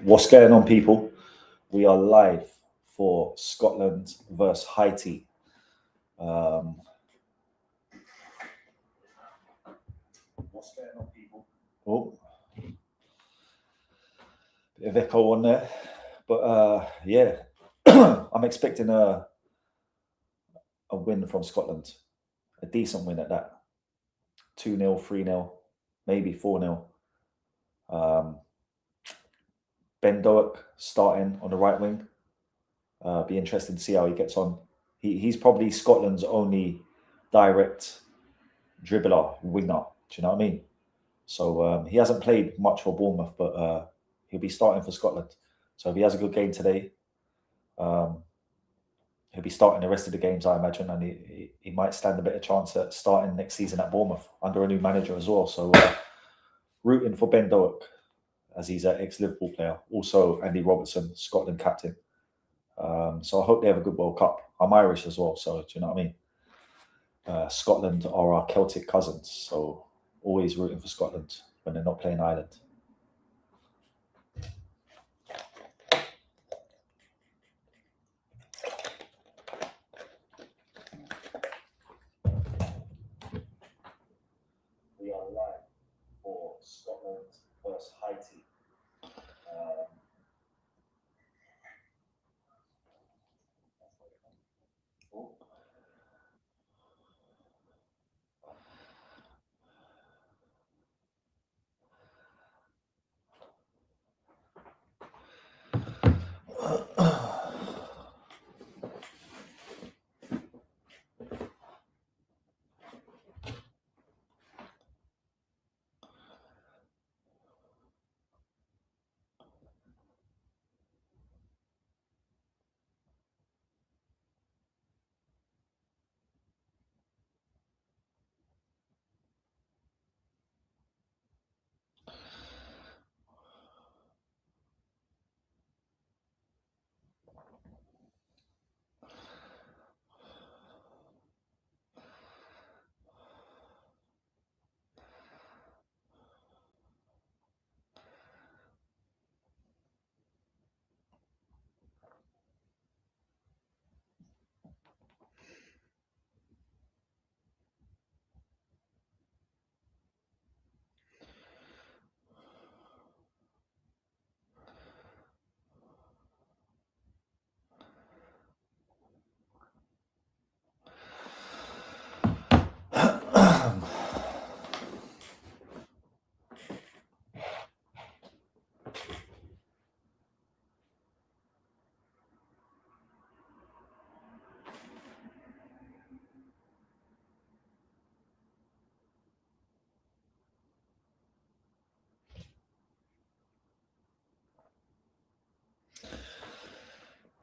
What's going on, people? We are live for Scotland versus Haiti. What's going on, people? Oh, bit of echo on there, but yeah, I'm expecting a win from Scotland, a decent win at that. 2-0, 3-0, maybe 4-0. Ben Doak starting on the right wing. Be interesting to see how he gets on. He's probably Scotland's only direct dribbler, winger. Do you know what I mean? So he hasn't played much for Bournemouth, but he'll be starting for Scotland. So if he has a good game today, he'll be starting the rest of the games, I imagine, and he might stand a better chance at starting next season at Bournemouth under a new manager as well. So rooting for Ben Doak, as he's an ex-Liverpool player. Also, Andy Robertson, Scotland captain. So I hope they have a good World Cup. I'm Irish as well, so do you know what I mean? Scotland are our Celtic cousins, so always rooting for Scotland when they're not playing Ireland. We are live for Scotland versus Haiti.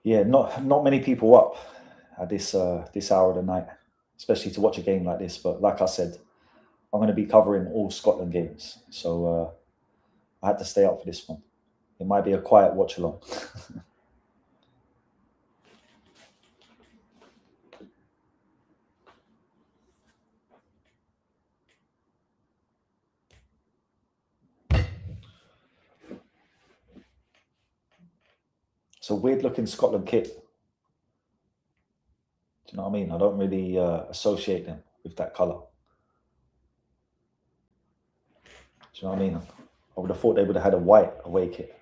Yeah, not many people up at this hour of the night, especially to watch a game like this. But like I said, I'm going to be covering all Scotland games, so I had to stay up for this one. It might be a quiet watch along. It's a weird looking Scotland kit. Do you know what I mean? I don't really associate them with that colour. Do you know what I mean? I would have thought they would have had a white away kit.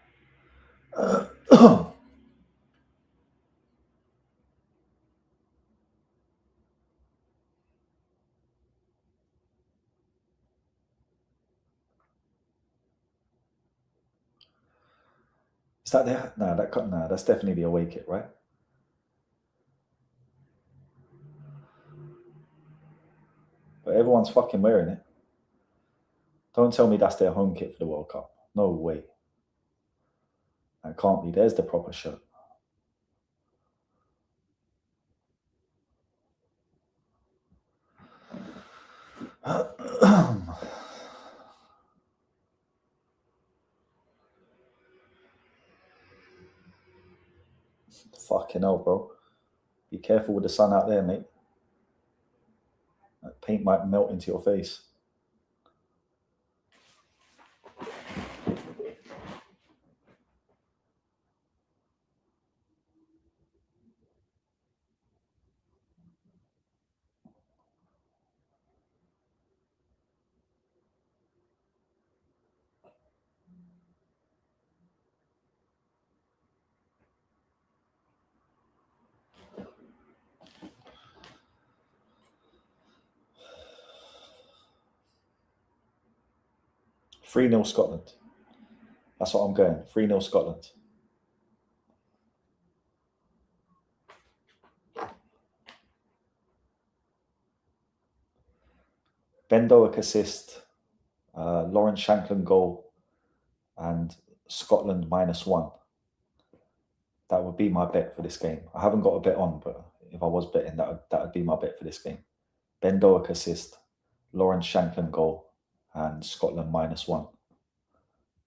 Is that there? No, that's definitely the away kit, right? But everyone's fucking wearing it. Don't tell me that's their home kit for the World Cup. No way. That can't be. There's the proper shirt. Fucking hell, bro. Be careful with the sun out there, mate. That paint might melt into your face. 3-0 Scotland. That's what I'm going. 3-0 Scotland. Ben Doak assist, Lawrence Shankland goal, and Scotland -1. That would be my bet for this game. I haven't got a bet on, but if I was betting, that would be my bet for this game. Ben Doak assist, Lawrence Shankland goal, and Scotland -1.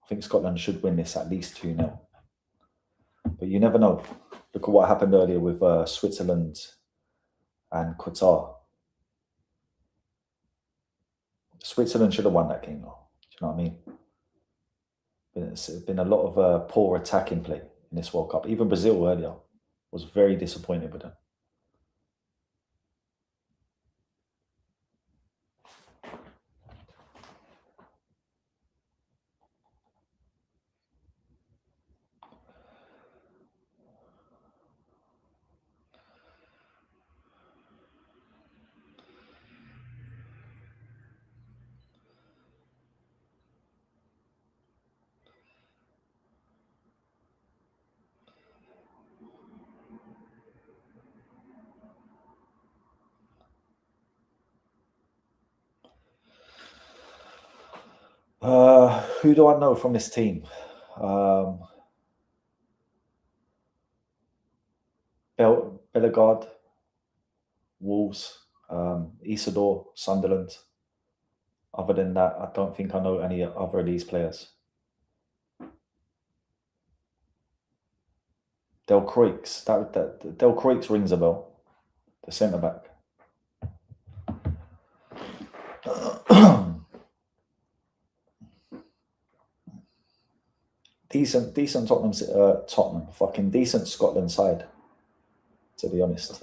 I think Scotland should win this at least 2-0. But you never know. Look at what happened earlier with Switzerland and Qatar. Switzerland should have won that game, though. Do you know what I mean? It's been a lot of poor attacking play in this World Cup. Even Brazil earlier was very disappointed with them. Who do I know from this team? Bellegarde, Wolves, Isidore, Sunderland. Other than that, I don't think I know any other of these players. Del Croix. That Del Croix rings a bell. The centre back. decent Tottenham, fucking decent Scotland side, to be honest.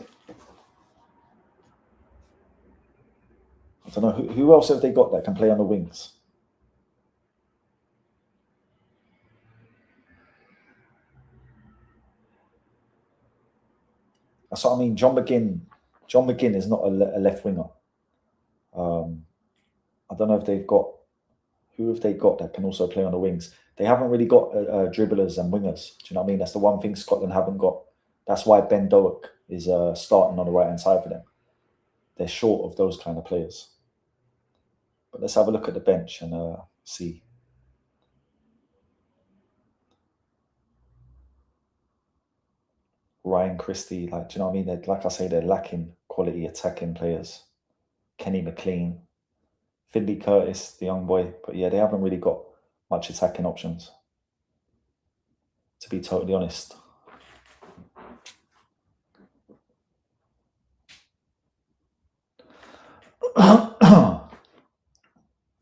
I don't know who else have they got that can play on the wings. That's what I mean. John McGinn is not a left winger. I don't know if they've got who have they got that can also play on the wings. They haven't really got dribblers and wingers. Do you know what I mean? That's the one thing Scotland haven't got. That's why Ben Doak is starting on the right hand side for them. They're short of those kind of players. But let's have a look at the bench and see. Ryan Christie, do you know what I mean? Like I say, they're lacking quality attacking players. Kenny McLean, Finley Curtis, the young boy. But yeah, they haven't really got much attacking options, to be totally honest.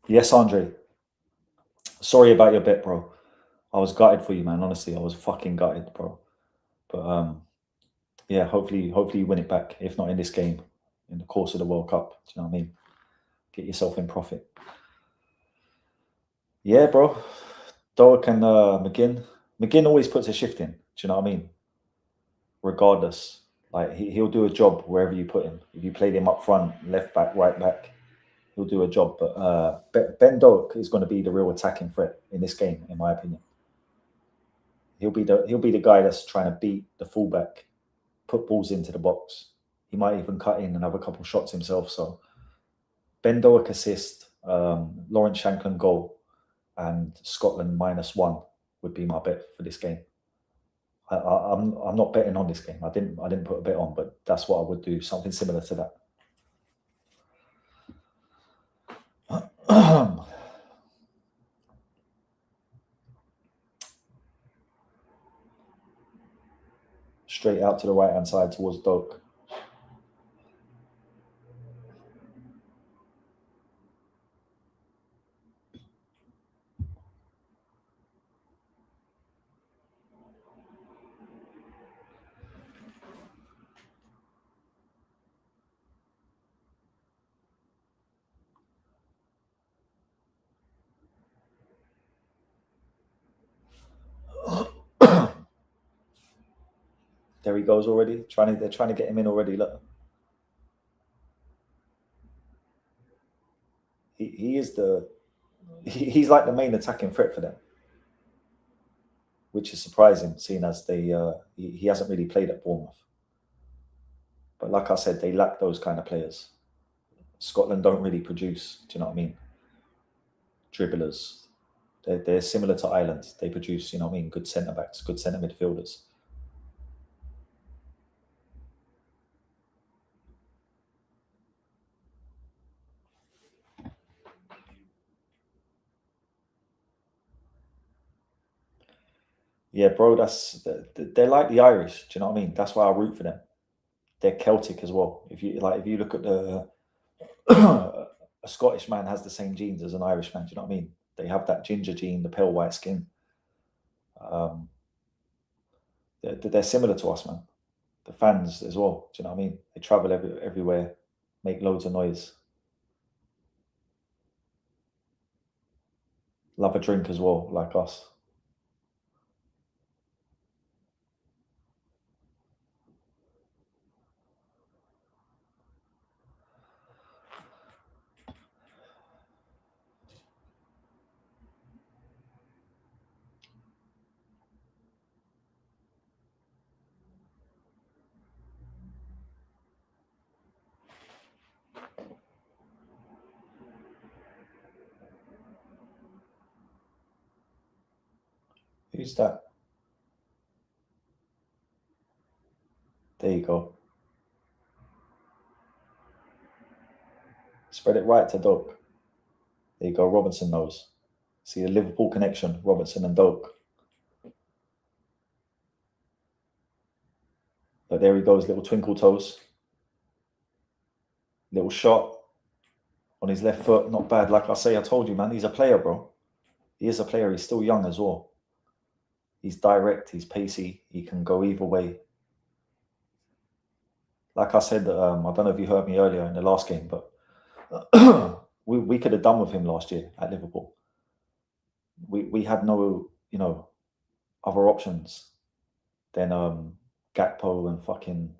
Yes, Andre. Sorry about your bet, bro. I was gutted for you, man. Honestly, I was fucking gutted, bro. But yeah, hopefully you win it back. If not in this game, in the course of the World Cup. Do you know what I mean? Get yourself in profit. Yeah, bro. Doak and McGinn. McGinn always puts a shift in. Do you know what I mean? Regardless, like he'll do a job wherever you put him. If you played him up front, left back, right back, he'll do a job. But Ben Doak is going to be the real attacking threat in this game, in my opinion. He'll be the guy that's trying to beat the fullback, put balls into the box. He might even cut in and have a couple shots himself. So Ben Doak assist, Lawrence Shankland goal, and Scotland -1 would be my bet for this game. I'm not betting on this game. I didn't put a bet on, but that's what I would do. Something similar to that. Straight out to the right hand side towards Doak. There he goes already. They're trying to get him in already. Look, he is the he's like the main attacking threat for them, which is surprising, seeing as he hasn't really played at Bournemouth. But like I said, they lack those kind of players. Scotland don't really produce. Do you know what I mean? Dribblers. They're similar to Ireland. They produce, you know what I mean, good centre backs, good centre midfielders. Yeah, bro, they're like the Irish. Do you know what I mean? That's why I root for them. They're Celtic as well. If you look at the a Scottish man has the same genes as an Irish man. Do you know what I mean? They have that ginger gene, the pale white skin. Um, they're similar to us, man. The fans as well. Do you know what I mean? They travel everywhere, make loads of noise, love a drink as well, like us. Who's that? There you go. Spread it right to Doak. There you go. Robinson knows. See the Liverpool connection, Robertson and Doak. But there he goes, little twinkle toes. Little shot on his left foot. Not bad. Like I say, I told you, man, he's a player, bro. He is a player. He's still young as well. He's direct. He's pacey. He can go either way. Like I said, I don't know if you heard me earlier in the last game, but we could have done with him last year at Liverpool. We had no, other options than Gakpo and fucking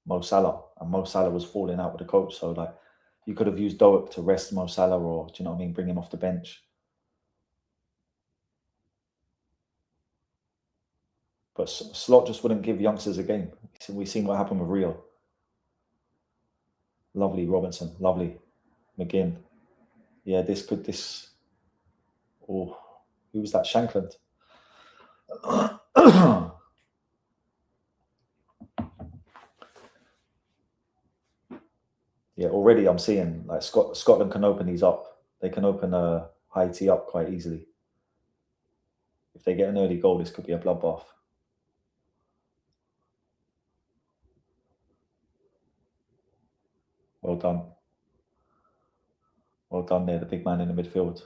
Mo Salah, and Mo Salah was falling out with the coach. So like, you could have used Doak to rest Mo Salah, or do you know what I mean, bring him off the bench. But Slot just wouldn't give youngsters a game. We've seen what happened with Rio. Lovely Robinson, lovely McGinn. Yeah, this. Oh, who was that? Shankland. Yeah, already I'm seeing like Scotland can open these up. They can open Haiti up quite easily. If they get an early goal, this could be a bloodbath. Well done. Well done there, the big man in the midfield.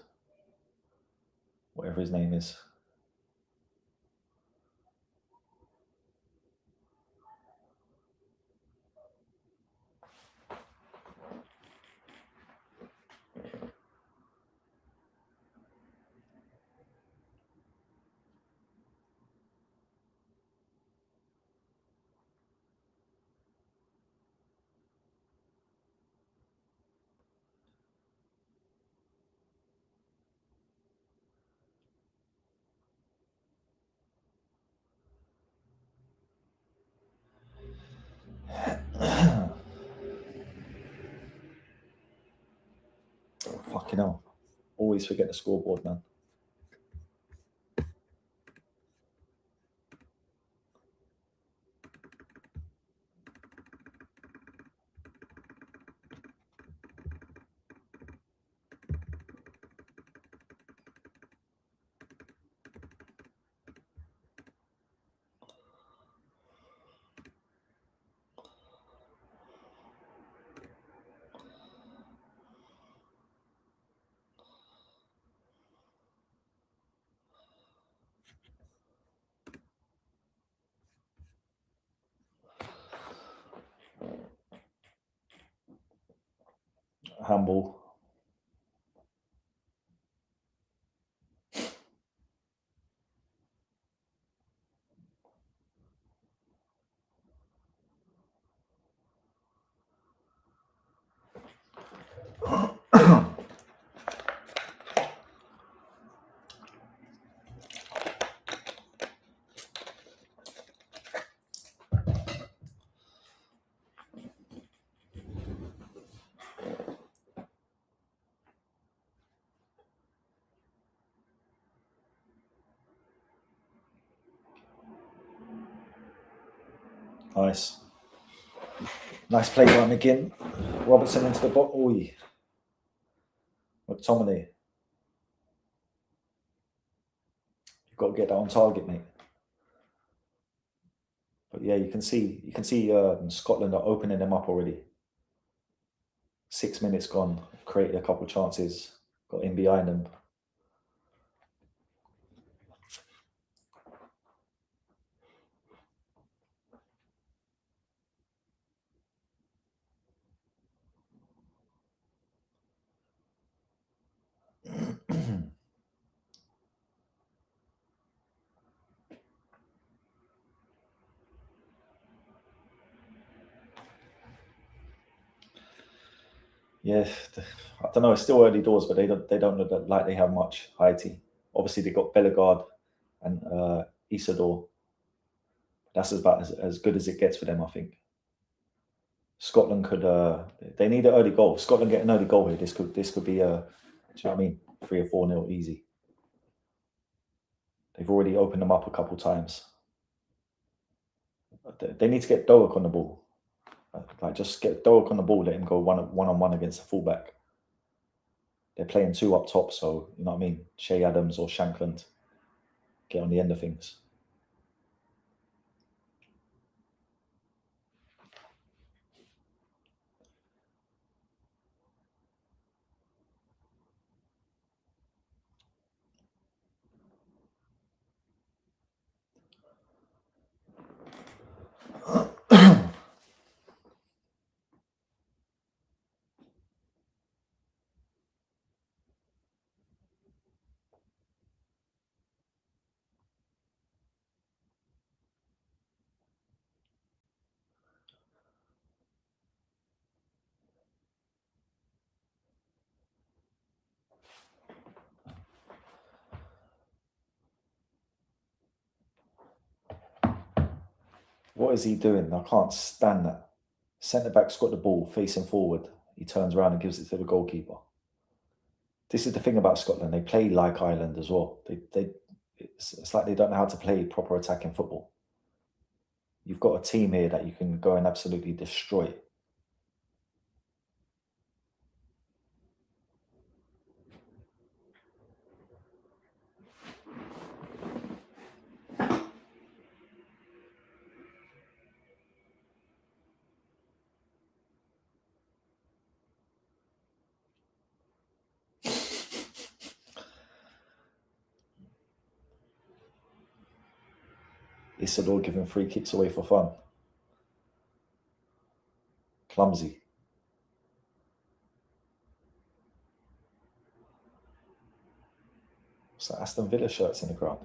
Whatever his name is. Fucking hell. Always forget the scoreboard, man. Handball. Nice. Nice play by McGinn. Robertson into the box. Oi. McTominay. You've got to get that on target, mate. But yeah, you can see Scotland are opening them up already. 6 minutes gone. Created a couple of chances. Got in behind them. Yeah, I don't know. It's still early doors, but they don't look like they have much. Haiti. Obviously, they got Bellegarde and Isidore. That's about as good as it gets for them, I think. Scotland could. They need an early goal. Scotland get an early goal here. This could be a. Do you know what I mean? 3 or 4 nil easy. They've already opened them up a couple times. They need to get Doak on the ball. Like just get Doak on the ball. Let him go one on one against the fullback. They're playing two up top, so you know what I mean. Shea Adams or Shankland get on the end of things. What is he doing? I can't stand that. Centre back's got the ball facing forward. He turns around and gives it to the goalkeeper. This is the thing about Scotland. They play like Ireland as well. It's like they don't know how to play proper attacking football. You've got a team here that you can go and absolutely destroy. Isidore giving free kicks away for fun. Clumsy. What's that? Aston Villa shirts in the ground.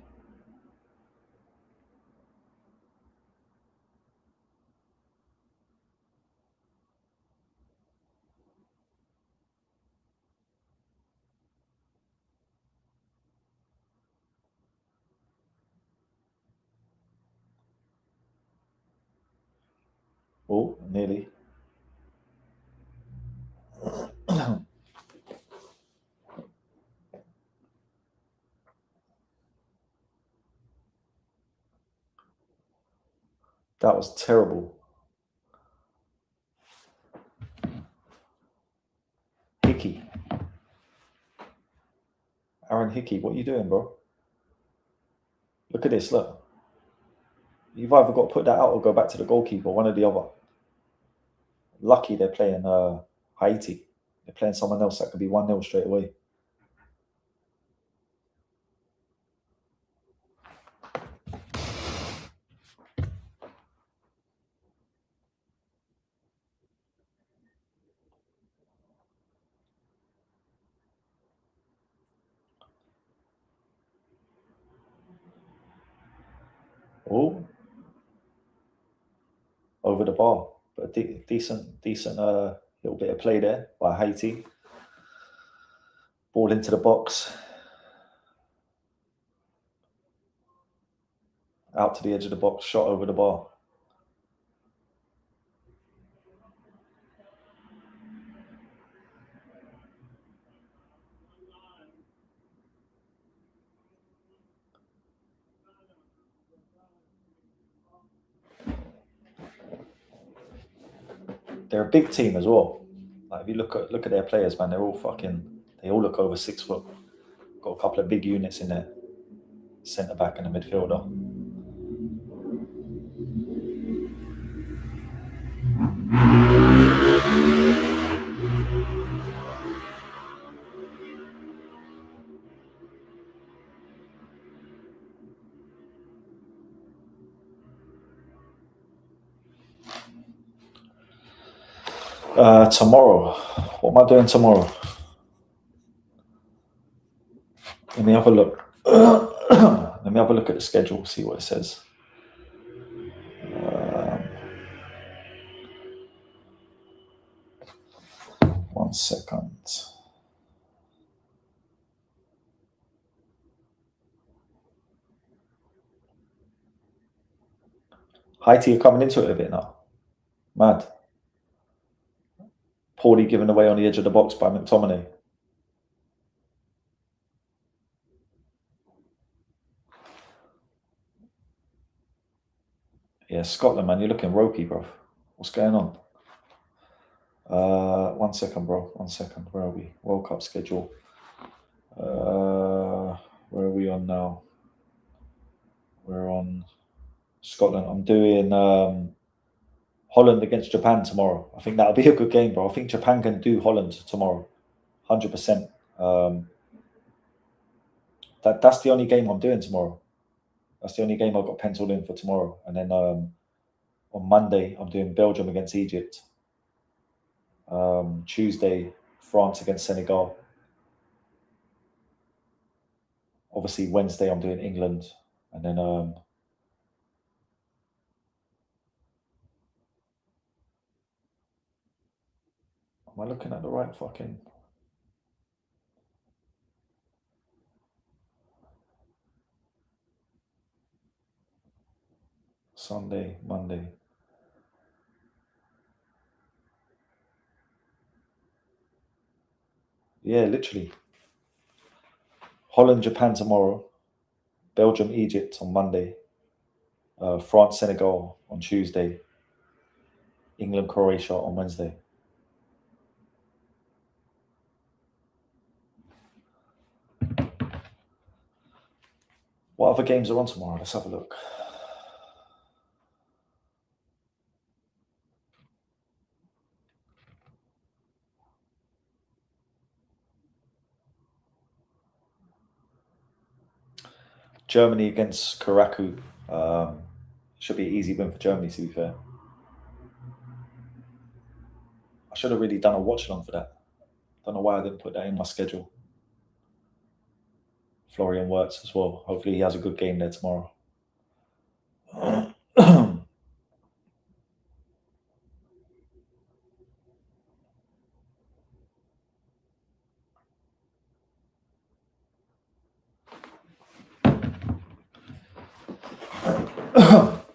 Oh, nearly. That was terrible. Hickey. Aaron Hickey, what are you doing, bro? Look at this, look. You've either got to put that out or go back to the goalkeeper, one or the other. Lucky they're playing Haiti. They're playing someone else that could be 1-0 straight away. Oh, over the bar. But a decent little bit of play there by Haiti. Ball into the box. Out to the edge of the box, shot over the bar. they're a big team as well. Like if you look at their players, man, they all look over 6 foot. Got a couple of big units in there, centre back and a midfielder. Tomorrow, what am I doing tomorrow? Let me have a look. Let me have a look at the schedule, see what it says. One second. Haiti are coming into it a bit now. Mad. Poorly given away on the edge of the box by McTominay. Yeah, Scotland, man, you're looking ropey, bro. What's going on? 1 second, bro. 1 second. Where are we? World Cup schedule. Where are we on now? We're on Scotland. I'm doing Holland against Japan tomorrow. I think that'll be a good game, bro. I think Japan can do Holland tomorrow. 100%. That's the only game I'm doing tomorrow. That's the only game I've got penciled in for tomorrow. And then on Monday, I'm doing Belgium against Egypt. Tuesday, France against Senegal. Obviously, Wednesday, I'm doing England. And then am I looking at the right fucking... Sunday, Monday. Yeah, literally. Holland, Japan tomorrow. Belgium, Egypt on Monday. France, Senegal on Tuesday. England, Croatia on Wednesday. What other games are on tomorrow? Let's have a look. Germany against Karaku. Should be an easy win for Germany, to be fair. I should have really done a watch-along for that. Don't know why I didn't put that in my schedule. Florian Wirtz as well. Hopefully he has a good game there tomorrow.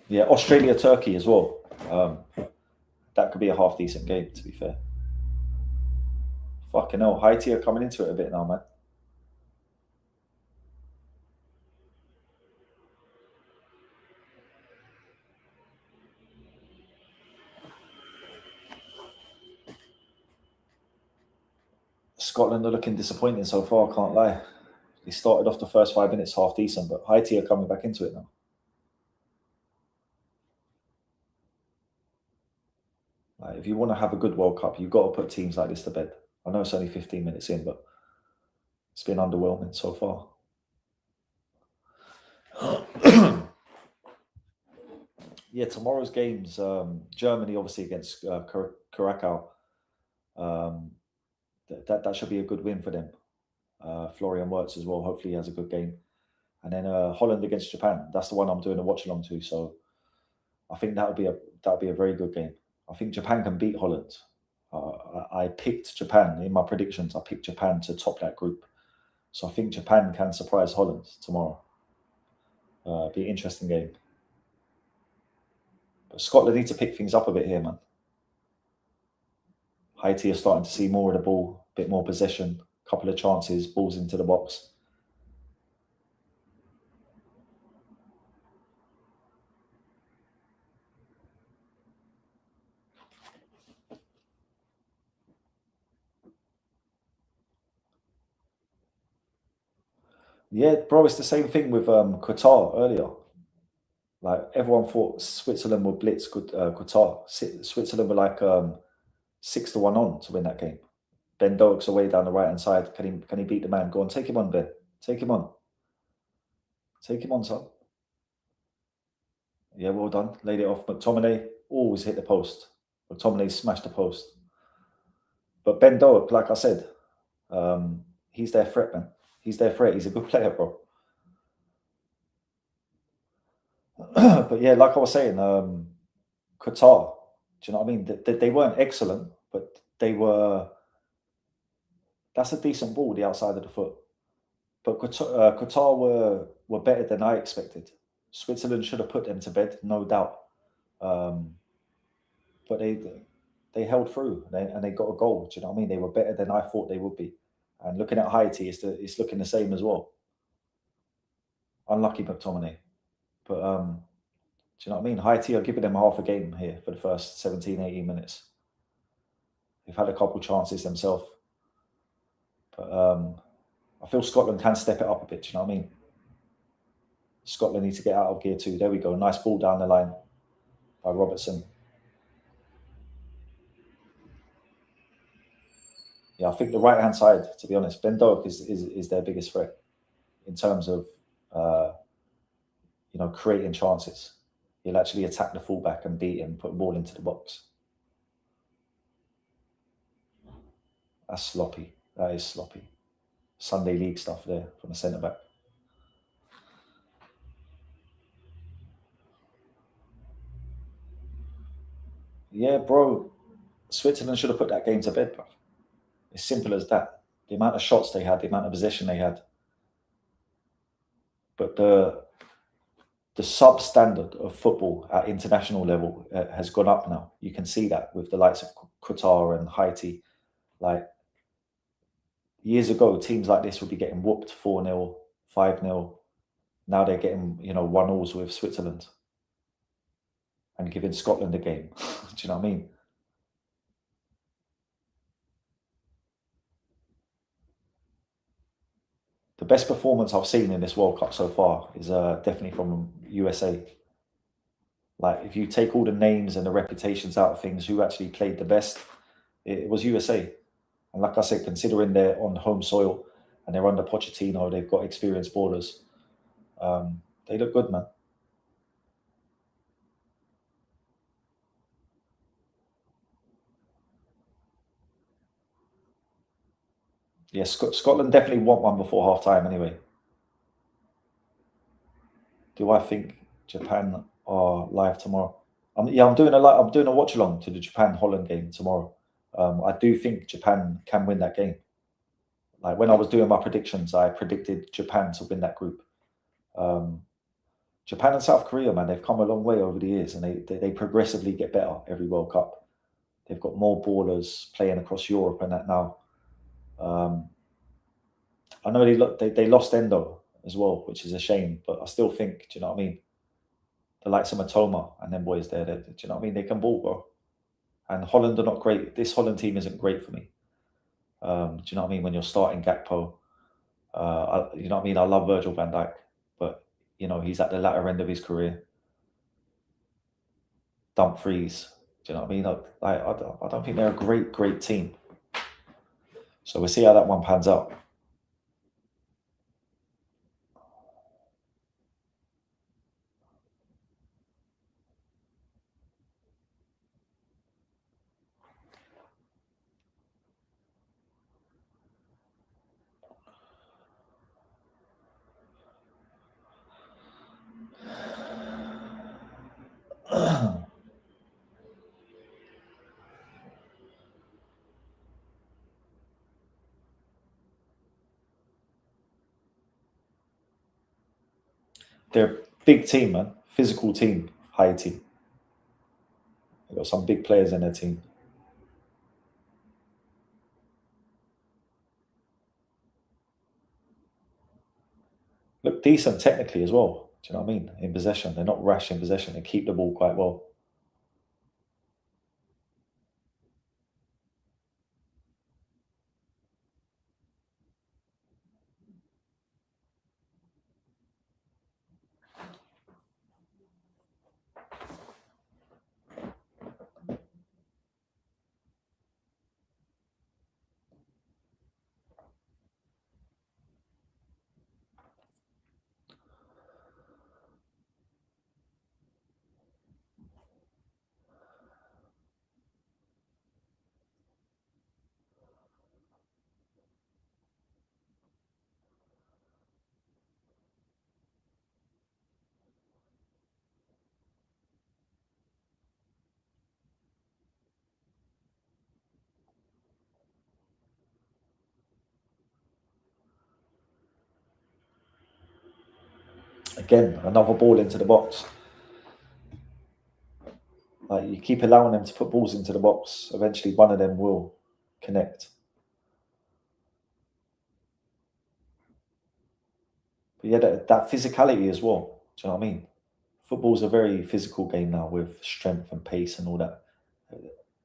Yeah, Australia, Turkey as well. That could be a half decent game, to be fair. Fucking hell, Haiti are coming into it a bit now, man. Scotland are looking disappointing so far, I can't lie. They started off the first 5 minutes half decent, but Haiti are coming back into it now. Like, if you want to have a good World Cup, you've got to put teams like this to bed. I know it's only 15 minutes in, but it's been underwhelming so far. Yeah, tomorrow's games, Germany obviously against Curacao. That should be a good win for them. Florian Wirtz as well. Hopefully he has a good game. And then Holland against Japan. That's the one I'm doing a watch along to. So I think that would be a very good game. I think Japan can beat Holland. I picked Japan in my predictions. I picked Japan to top that group. So I think Japan can surprise Holland tomorrow. Be an interesting game. But Scotland need to pick things up a bit here, man. Haiti are starting to see more of the ball, a bit more possession, couple of chances, balls into the box. Yeah, bro, it's the same thing with Qatar earlier. Like everyone thought Switzerland would blitz Qatar. Switzerland were like 6-1 on to win that game. Ben Doak's away down the right hand side. Can he beat the man? Go on, take him on, Ben. Take him on. Take him on, son. Yeah, well done. Laid it off. McTominay always hit the post. McTominay smashed the post. But Ben Doak, like I said, he's their threat, man. He's their threat. He's a good player, bro. But yeah, like I was saying, Qatar. Do you know what I mean? They weren't excellent, but they were. That's a decent ball, the outside of the foot. But Qatar were better than I expected. Switzerland should have put them to bed, no doubt. Um, but they held through and they got a goal. Do you know what I mean? They were better than I thought they would be. And looking at Haiti, it's looking the same as well. Unlucky McTominay. But do you know what I mean? Haiti are giving them half a game here for the first 17, 18 minutes. They've had a couple chances themselves. But I feel Scotland can step it up a bit. Do you know what I mean? Scotland needs to get out of gear too. There we go. Nice ball down the line by Robertson. Yeah, I think the right hand side, to be honest, Ben Doak is their biggest threat in terms of uh, creating chances. He'll actually attack the fullback and beat him, put the ball into the box. That's sloppy. That is sloppy. Sunday league stuff there from the centre back. Yeah, bro. Switzerland should have put that game to bed, bro. It's simple as that. The amount of shots they had, the amount of possession they had, but the substandard of football at international level has gone up now. You can see that with the likes of Qatar and Haiti. Like years ago, teams like this would be getting whooped 4-0, 5-0. Now they're getting 1-0s with Switzerland and giving Scotland a game. Do you know what I mean? The best performance I've seen in this World Cup so far is definitely from USA. Like if you take all the names and the reputations out of things, who actually played the best, it was USA. And like I said, considering they're on home soil and they're under Pochettino, they've got experienced ballers. They look good, man. Yeah, Scotland definitely want one before half time. Anyway, do I think Japan are live tomorrow? I'm doing a watch along to the Japan Holland game tomorrow. I do think Japan can win that game. Like when I was doing my predictions, I predicted Japan to win that group. Um, Japan and South Korea, man, they've come a long way over the years, and they progressively get better every World Cup. They've got more ballers playing across Europe and that now. Um, I know they lost Endo as well, which is a shame, but I still think, do you know what I mean? The likes of Matoma and them boys there, do you know what I mean? They can ball, bro. And Holland are not great. This Holland team isn't great for me. Do you know what I mean? When you're starting Gakpo, you know what I mean? I love Virgil van Dijk, but he's at the latter end of his career. Dumfries, do you know what I mean? I don't think they're a great team. So we'll see how that one pans out. They're a big team, man. Physical team, Haiti. They've got some big players in their team. Look decent technically as well. Do you know what I mean? In possession, they're not rash in possession. They keep the ball quite well. Again, another ball into the box. Like, you keep allowing them to put balls into the box, eventually one of them will connect. But yeah, that physicality as well. Do you know what I mean? Football's a very physical game now with strength and pace and all that.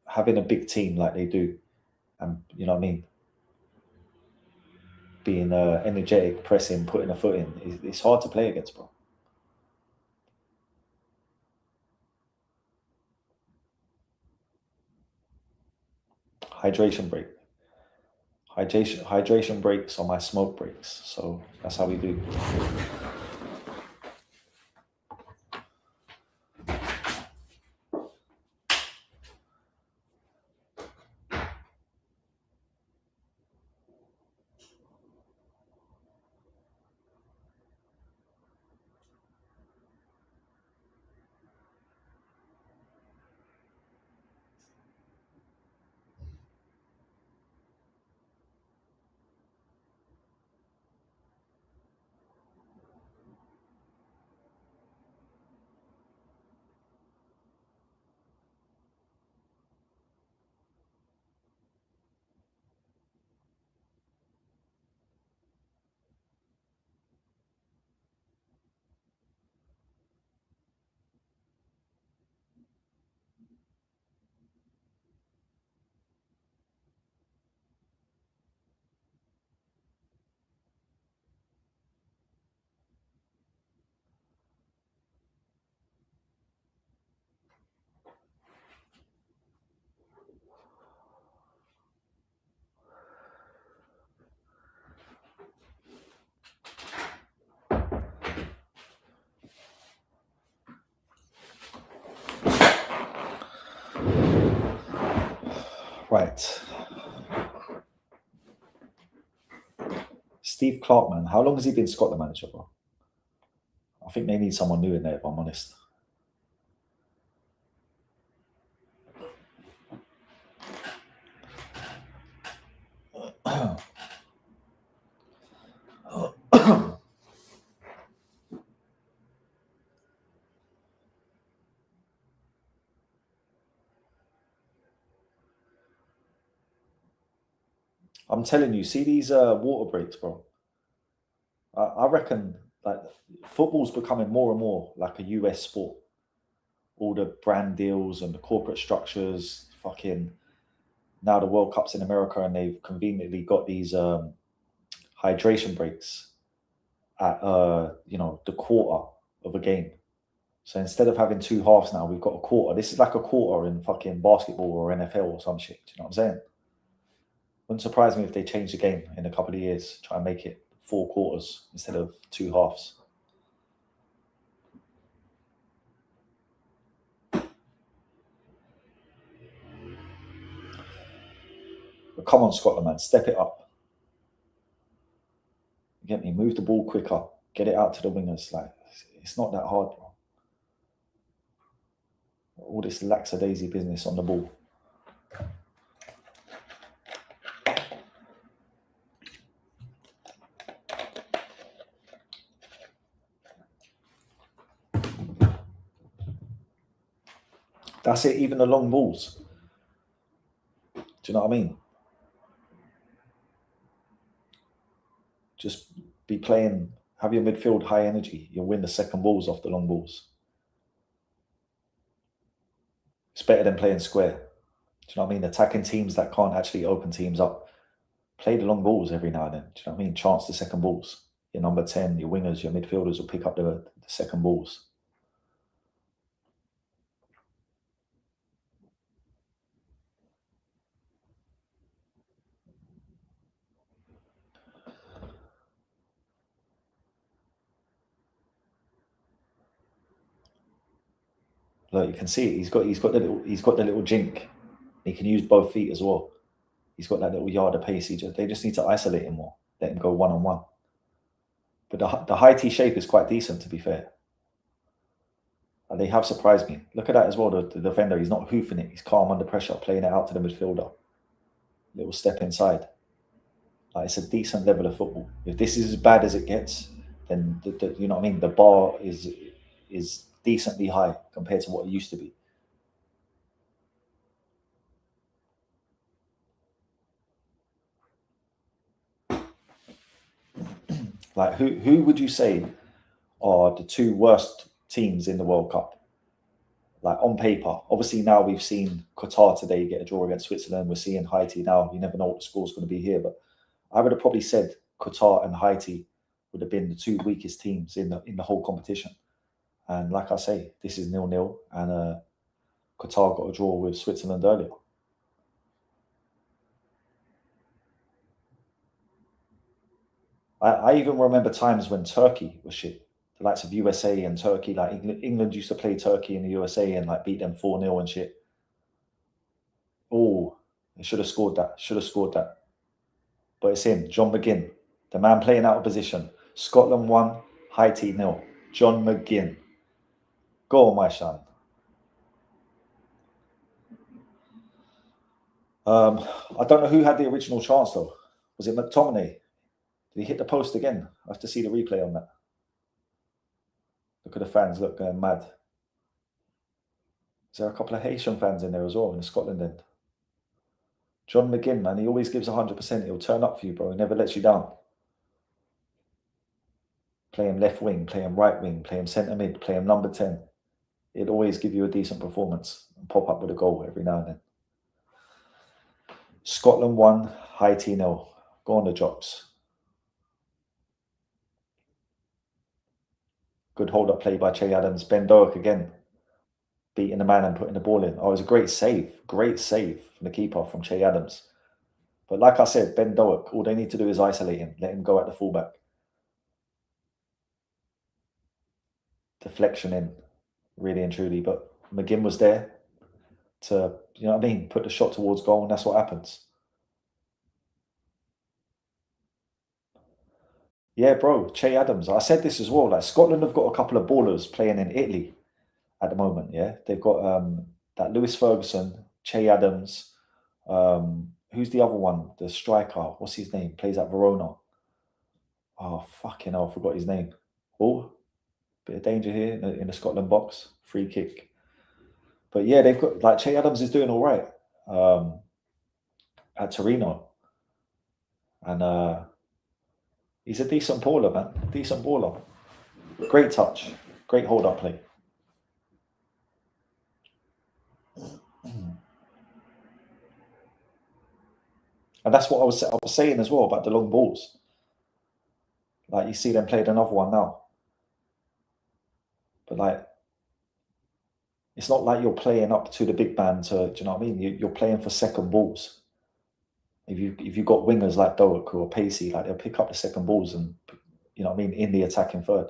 Having a big team like they do, and you know what I mean, being energetic, pressing, putting a foot in, it's hard to play against, bro. Hydration break. Hydration breaks are my smoke breaks. So that's how we do. Right. Steve Clark, man. How long has he been Scotland manager, bro? I think they need someone new in there, if I'm honest. I'm telling you, see these water breaks, bro. I reckon like football's becoming more and more like a US sport. All the brand deals and the corporate structures, fucking now the World Cup's in America and they've conveniently got these hydration breaks at the quarter of a game. So instead of having two halves now, we've got a quarter. This is like a quarter in fucking basketball or NFL or some shit. Do you know what I'm saying? Wouldn't surprise me if they change the game in a couple of years, try and make it 4 quarters instead of two halves. But come on, Scotland, man, step it up. You get me? Move the ball quicker. Get it out to the wingers. Like, it's not that hard, bro. All this lackadaisy business on the ball. That's it, even the long balls. Do you know what I mean? Just be playing, have your midfield high energy. You'll win the second balls off the long balls. It's better than playing square. Do you know what I mean? Attacking teams that can't actually open teams up. Play the long balls every now and then. Do you know what I mean? Chance the second balls. Your number 10, your wingers, your midfielders will pick up the second balls. Look, you can see it. He's got the little jink. He can use both feet as well. He's got that little yard of pace. They just need to isolate him more. Let him go one on one. But the Haiti shape is quite decent, to be fair. And they have surprised me. Look at that as well. The defender, he's not hoofing it. He's calm under pressure, playing it out to the midfielder. Little step inside. Like, it's a decent level of football. If this is as bad as it gets, then you know what I mean. The bar is decently high compared to what it used to be. Like who would you say are the two worst teams in the World Cup? Like on paper, obviously now we've seen Qatar today get a draw against Switzerland. We're seeing Haiti now. You never know what the score's going to be here, but I would have probably said Qatar and Haiti would have been the two weakest teams in the whole competition. And like I say, this is 0-0, and Qatar got a draw with Switzerland earlier. I even remember times when Turkey was shit. The likes of USA and Turkey, like England used to play Turkey in the USA and like beat them 4-0 and shit. Oh, they should have scored that. Should have scored that. But it's in. John McGinn, the man playing out of position. Scotland 1, Haiti 0. John McGinn. Go on, my son. I don't know who had the original chance though. Was it McTominay? Did he hit the post again? I have to see the replay on that. Look at the fans, look, going mad. Is there a couple of Haitian fans in there as well in the Scotland end? John McGinn, man, he always gives 100%. He'll turn up for you, bro. He never lets you down. Play him left wing, play him right wing, play him centre mid, play him number 10. He'd always give you a decent performance and pop up with a goal every now and then. Scotland 1, Haiti 0. Go on the Jocks. Good hold-up play by Che Adams. Ben Doak again, beating the man and putting the ball in. Oh, it was a great save from the keeper, from Che Adams. But like I said, Ben Doak, all they need to do is isolate him, let him go at the fullback. Deflection in, really and truly. But McGinn was there to, you know what I mean, put the shot towards goal, and that's what happens. Yeah, bro, Che Adams. I said this as well. Like Scotland have got a couple of ballers playing in Italy at the moment. Yeah, they've got that Lewis Ferguson, Che Adams. Who's the other one? The striker. What's his name? Plays at Verona. Oh fucking hell! I forgot his name. Oh, bit of danger here in the Scotland box. Free kick. But yeah, they've got like Che Adams is doing all right at Torino, and he's a decent baller, man. Decent baller. Great touch. Great hold up play. And that's what I was saying as well about the long balls. Like you see them played another one now. But like it's not like you're playing up to the big man to, do you know what I mean? You're playing for second balls. If you've got wingers like Doak who are pacey, like they'll pick up the second balls and, you know what I mean, in the attacking third.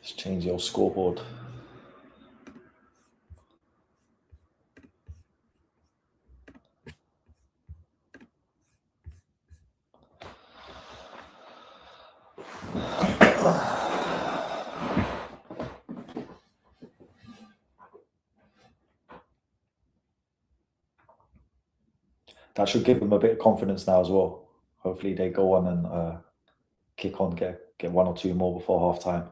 Let's change your scoreboard. That should give them a bit of confidence now as well. Hopefully they go on and kick on, get one or two more before half time.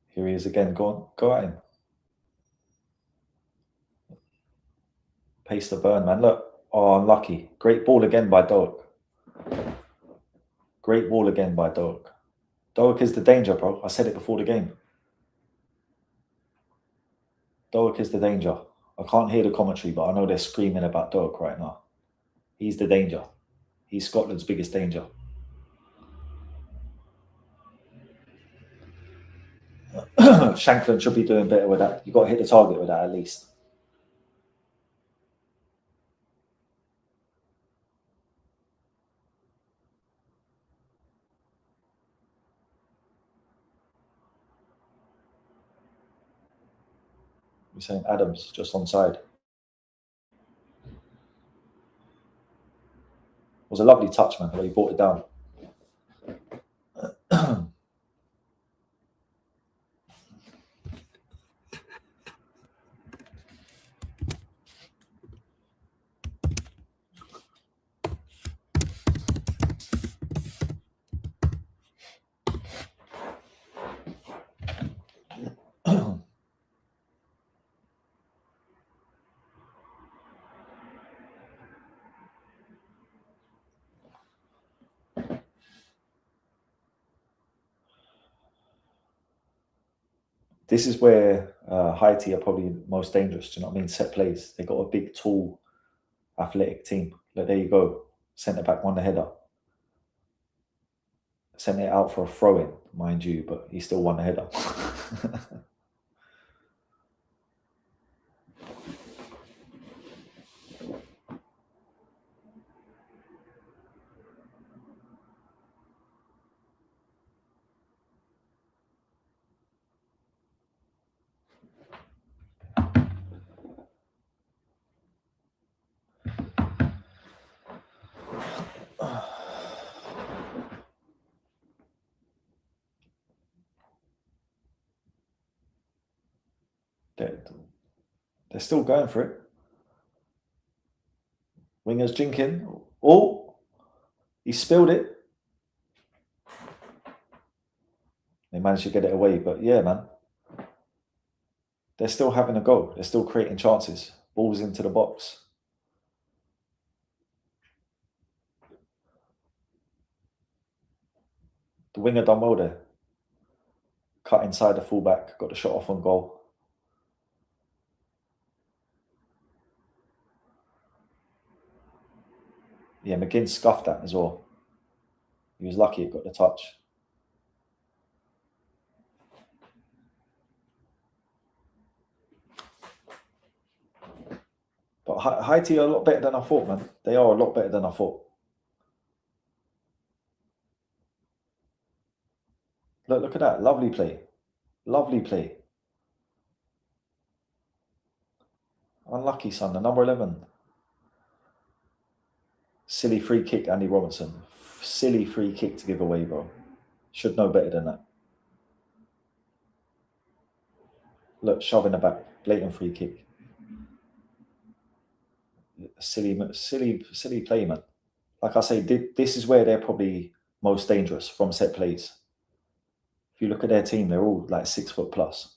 Here he is again. Go at him. Pace the burn, man. Look. Oh, unlucky. Great ball again by Doak. Great ball again by Doak. Doak is the danger, bro. I said it before the game. Doak is the danger. I can't hear the commentary, but I know they're screaming about Doak right now. He's the danger. He's Scotland's biggest danger. Shankland should be doing better with that. You've got to hit the target with that at least. saying Adams just onside. It was a lovely touch, man, the way he brought it down. This is where Haiti are probably most dangerous. Do you know what I mean? Set plays. They got a big, tall, athletic team. Like, there you go. Centre back won the header. Sent it out for a throw in, mind you, but he still won the header. They're still going for it. Wingers jinking. Oh, he spilled it. They managed to get it away, but yeah, man. They're still having a go. They're still creating chances. Balls into the box. The winger done well there. Cut inside the fullback. Got the shot off on goal. Yeah, McGinn scuffed that as well. He was lucky it got the touch. But Haiti are a lot better than I thought, man. They are a lot better than I thought. Look at that. Lovely play. Lovely play. Unlucky, son. The number 11. Silly free kick, Andy Robertson. Silly free kick to give away, bro. Should know better than that. Look, shove in the back. Blatant free kick. Silly play, man. Like I say, this is where they're probably most dangerous from set plays. If you look at their team, they're all like 6 foot plus.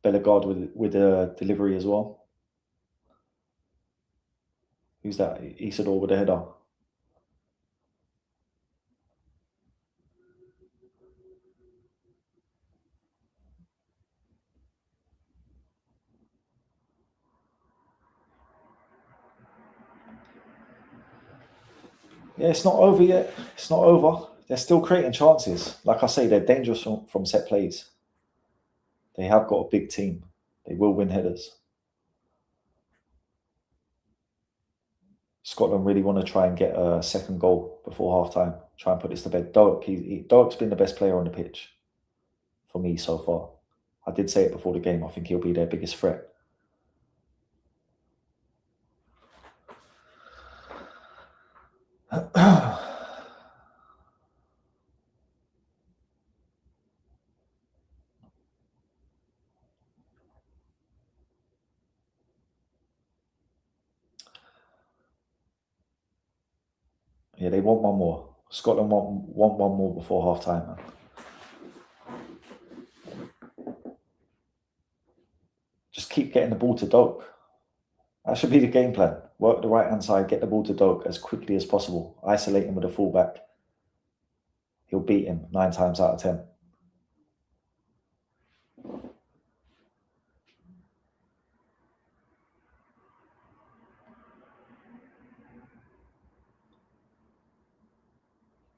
Bellegarde with a delivery as well. Who's that? Isidore with a header. Yeah, it's not over yet. It's not over. They're still creating chances. Like I say, they're dangerous from set plays. They have got a big team. They will win headers. Scotland really want to try and get a second goal before half-time. Try and put this to bed. Doak's been the best player on the pitch for me so far. I did say it before the game. I think he'll be their biggest threat. Yeah, they want one more. Scotland want one more before half-time, man. Just keep getting the ball to Doak. That should be the game plan. Work the right-hand side, get the ball to Doak as quickly as possible. Isolate him with a fullback. He'll beat him 9 times out of 10.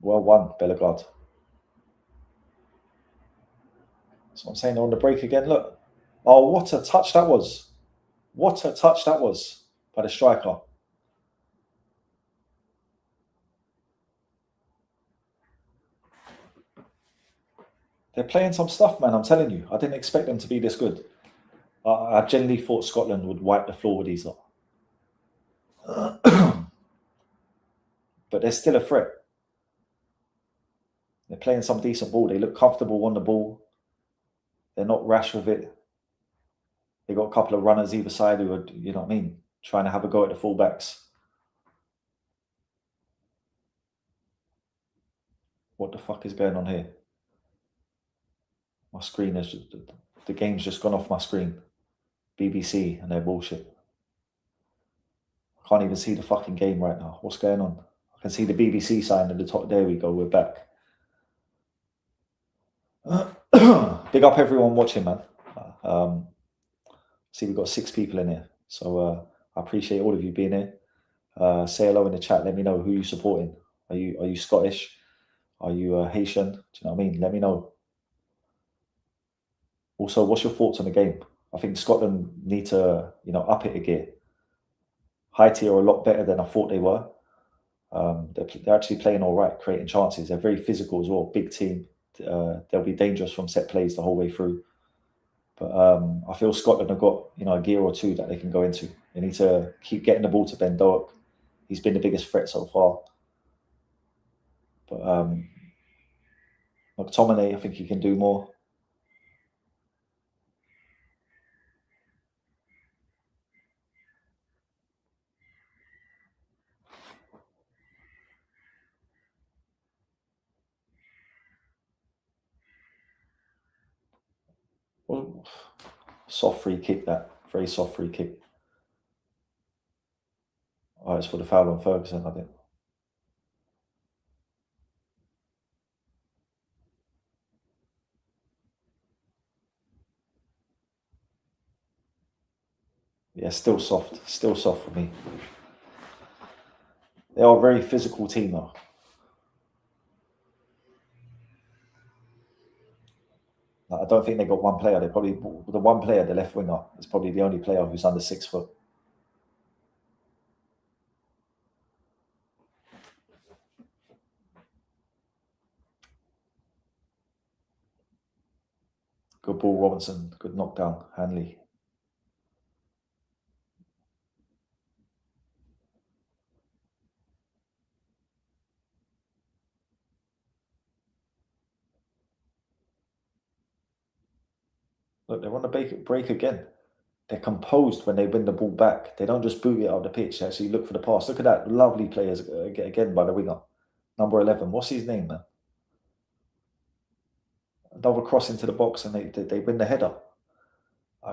Well won, Bellegarde. That's what I'm saying. They're on the break again. Look. Oh, what a touch that was. What a touch that was by the striker. They're playing some stuff, man. I'm telling you. I didn't expect them to be this good. I genuinely thought Scotland would wipe the floor with these lot. But they're still a threat. They're playing some decent ball. They look comfortable on the ball. They're not rash with it. They got a couple of runners either side who are, you know what I mean, trying to have a go at the fullbacks. What the fuck is going on here? My screen is the game's just gone off my screen. BBC and their bullshit. I can't even see the fucking game right now. What's going on? I can see the BBC sign at the top. There we go. We're back. Big up everyone watching, man. See, we've got 6 people in here, so I appreciate all of you being here. Say hello in the chat. Let me know who you're supporting. Are you Scottish? Are you Haitian? Do you know what I mean? Let me know. Also, what's your thoughts on the game? I think Scotland need to, up it a gear. Haiti are a lot better than I thought they were. They're actually playing all right, creating chances. They're very physical as well, big team. They'll be dangerous from set plays the whole way through. But I feel Scotland have got a gear or two that they can go into. They need to keep getting the ball to Ben Doak. He's been the biggest threat so far. But McTominay, I think he can do more. Well, soft free kick, that very soft free kick. Oh, it's for the foul on Ferguson, I think. Yeah, still soft for me. They are a very physical team, though. I don't think they got one player. They probably the one player, the left winger, is probably the only player who's under 6 foot. Good ball, Robinson. Good knockdown, Hanley. Look, they're on the break again. They're composed when they win the ball back. They don't just boot it out the pitch. They actually look for the pass. Look at that lovely players again by the winger, number 11. What's his name, man? Another cross into the box and they win the header.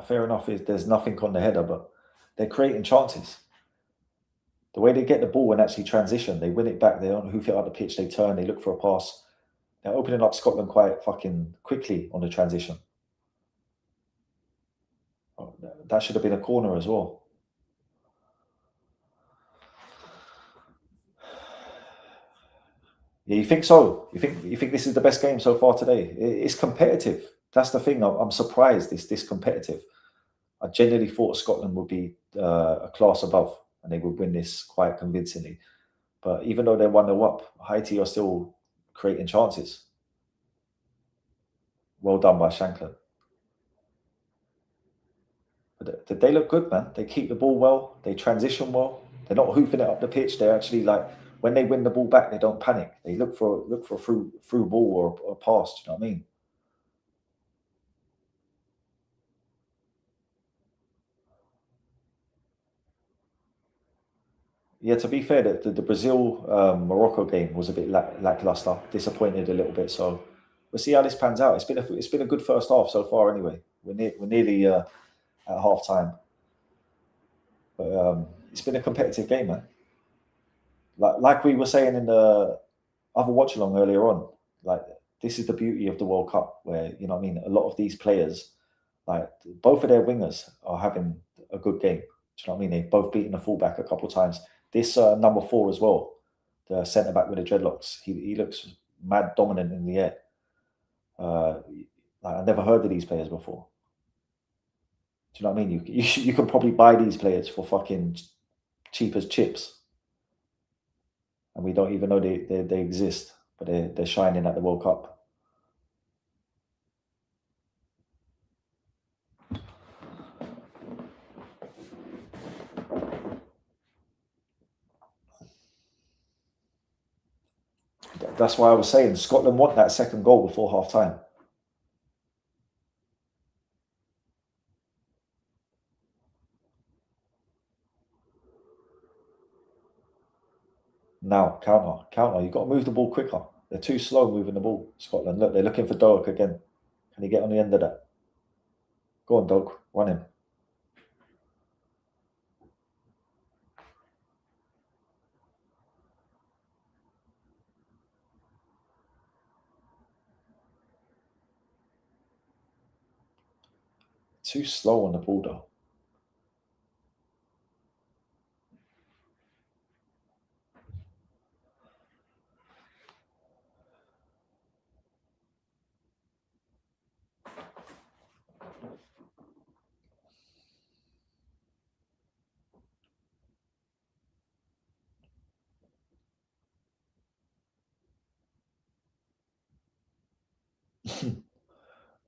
Fair enough, there's nothing on the header, but they're creating chances. The way they get the ball and actually transition, they win it back. They don't hoof it out the pitch. They turn. They look for a pass. They're opening up Scotland quite fucking quickly on the transition. Oh, that should have been a corner as well. Yeah, you think so? You think this is the best game so far today? It's competitive. That's the thing. I'm surprised it's this competitive. I genuinely thought Scotland would be a class above and they would win this quite convincingly. But even though they're 1-0 up, Haiti are still creating chances. Well done by Shankland. But they look good, man. They keep the ball well. They transition well. They're not hoofing it up the pitch. They're actually like, when they win the ball back, they don't panic. They look for a through ball or a pass. Do you know what I mean? Yeah, to be fair, the Brazil Morocco game was a bit lackluster, disappointed a little bit. So we'll see how this pans out. It's been a good first half so far. Anyway, we're nearly at half time, but it's been a competitive game, man. Like we were saying in the other watch along earlier on, like this is the beauty of the World Cup, where you know what I mean. A lot of these players, like both of their wingers, are having a good game. Do you know what I mean? They've both beaten the fullback a couple of times. This number 4 as well, the centre back with the dreadlocks. He looks mad dominant in the air. Like I never heard of these players before. Do you know what I mean? You can probably buy these players for fucking cheap as chips, and we don't even know they exist, but they're shining at the World Cup. That's why I was saying Scotland want that second goal before half time. Now, counter, counter. You've got to move the ball quicker. They're too slow moving the ball, Scotland. Look, they're looking for Doak again. Can he get on the end of that? Go on, Doak. Run him. Too slow on the ball, though.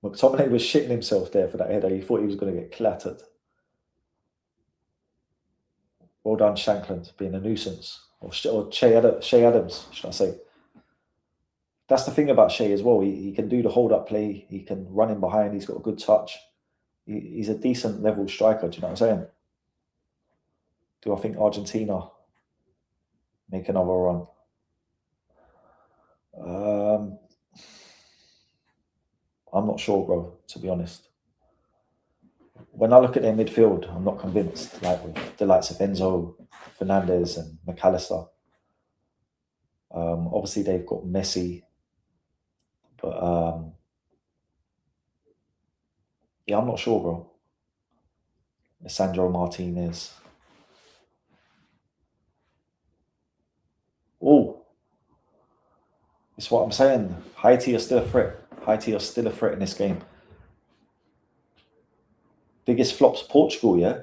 McTominay was shitting himself there for that header. He thought he was going to get clattered. Well done, Shankland, being a nuisance. Or Shea Adams, should I say. That's the thing about Shea as well. He can do the hold-up play. He can run in behind. He's got a good touch. He's a decent level striker. Do you know what I'm saying? Do I think Argentina make another run? I'm not sure, bro, to be honest. When I look at their midfield, I'm not convinced. Like with the likes of Enzo, Fernandez, and McAllister. Obviously, they've got Messi, but yeah, I'm not sure, bro. Sandro Martinez. Oh, it's what I'm saying. Haiti are still a threat. Haiti are still a threat in this game. Biggest flops, Portugal, yeah?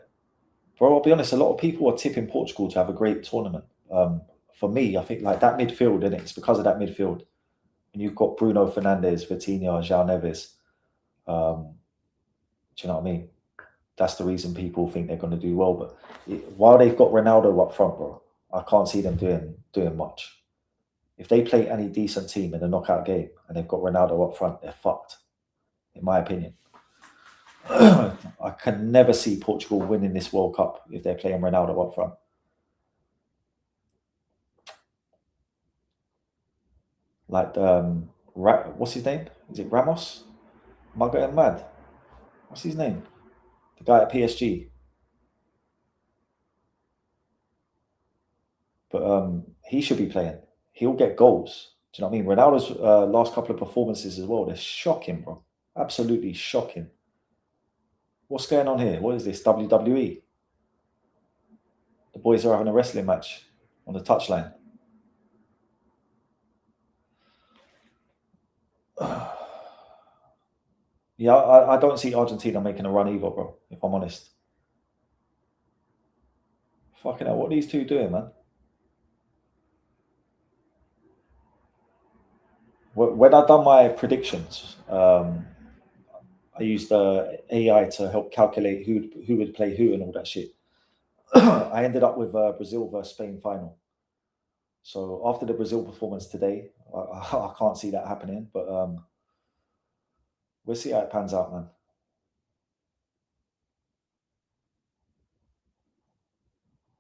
Bro, I'll be honest, a lot of people are tipping Portugal to have a great tournament. For me, I think like that midfield, and it's because of that midfield. And you've got Bruno Fernandes, Vitinha, João Neves. Do you know what I mean? That's the reason people think they're going to do well. But while they've got Ronaldo up front, bro, I can't see them doing much. If they play any decent team in a knockout game and they've got Ronaldo up front, they're fucked, in my opinion. I can never see Portugal winning this World Cup if they're playing Ronaldo up front. Like, what's his name? Is it Ramos? Am I getting mad? What's his name? The guy at PSG. But he should be playing. He'll get goals. Do you know what I mean? Ronaldo's last couple of performances as well, they're shocking, bro. Absolutely shocking. What's going on here? What is this? WWE? The boys are having a wrestling match on the touchline. Yeah, I don't see Argentina making a run either, bro, if I'm honest. Fucking hell, what are these two doing, man? When I done my predictions, I used AI to help calculate who would play who and all that shit. I ended up with Brazil versus Spain final. So after the Brazil performance today, I can't see that happening, but we'll see how it pans out, man.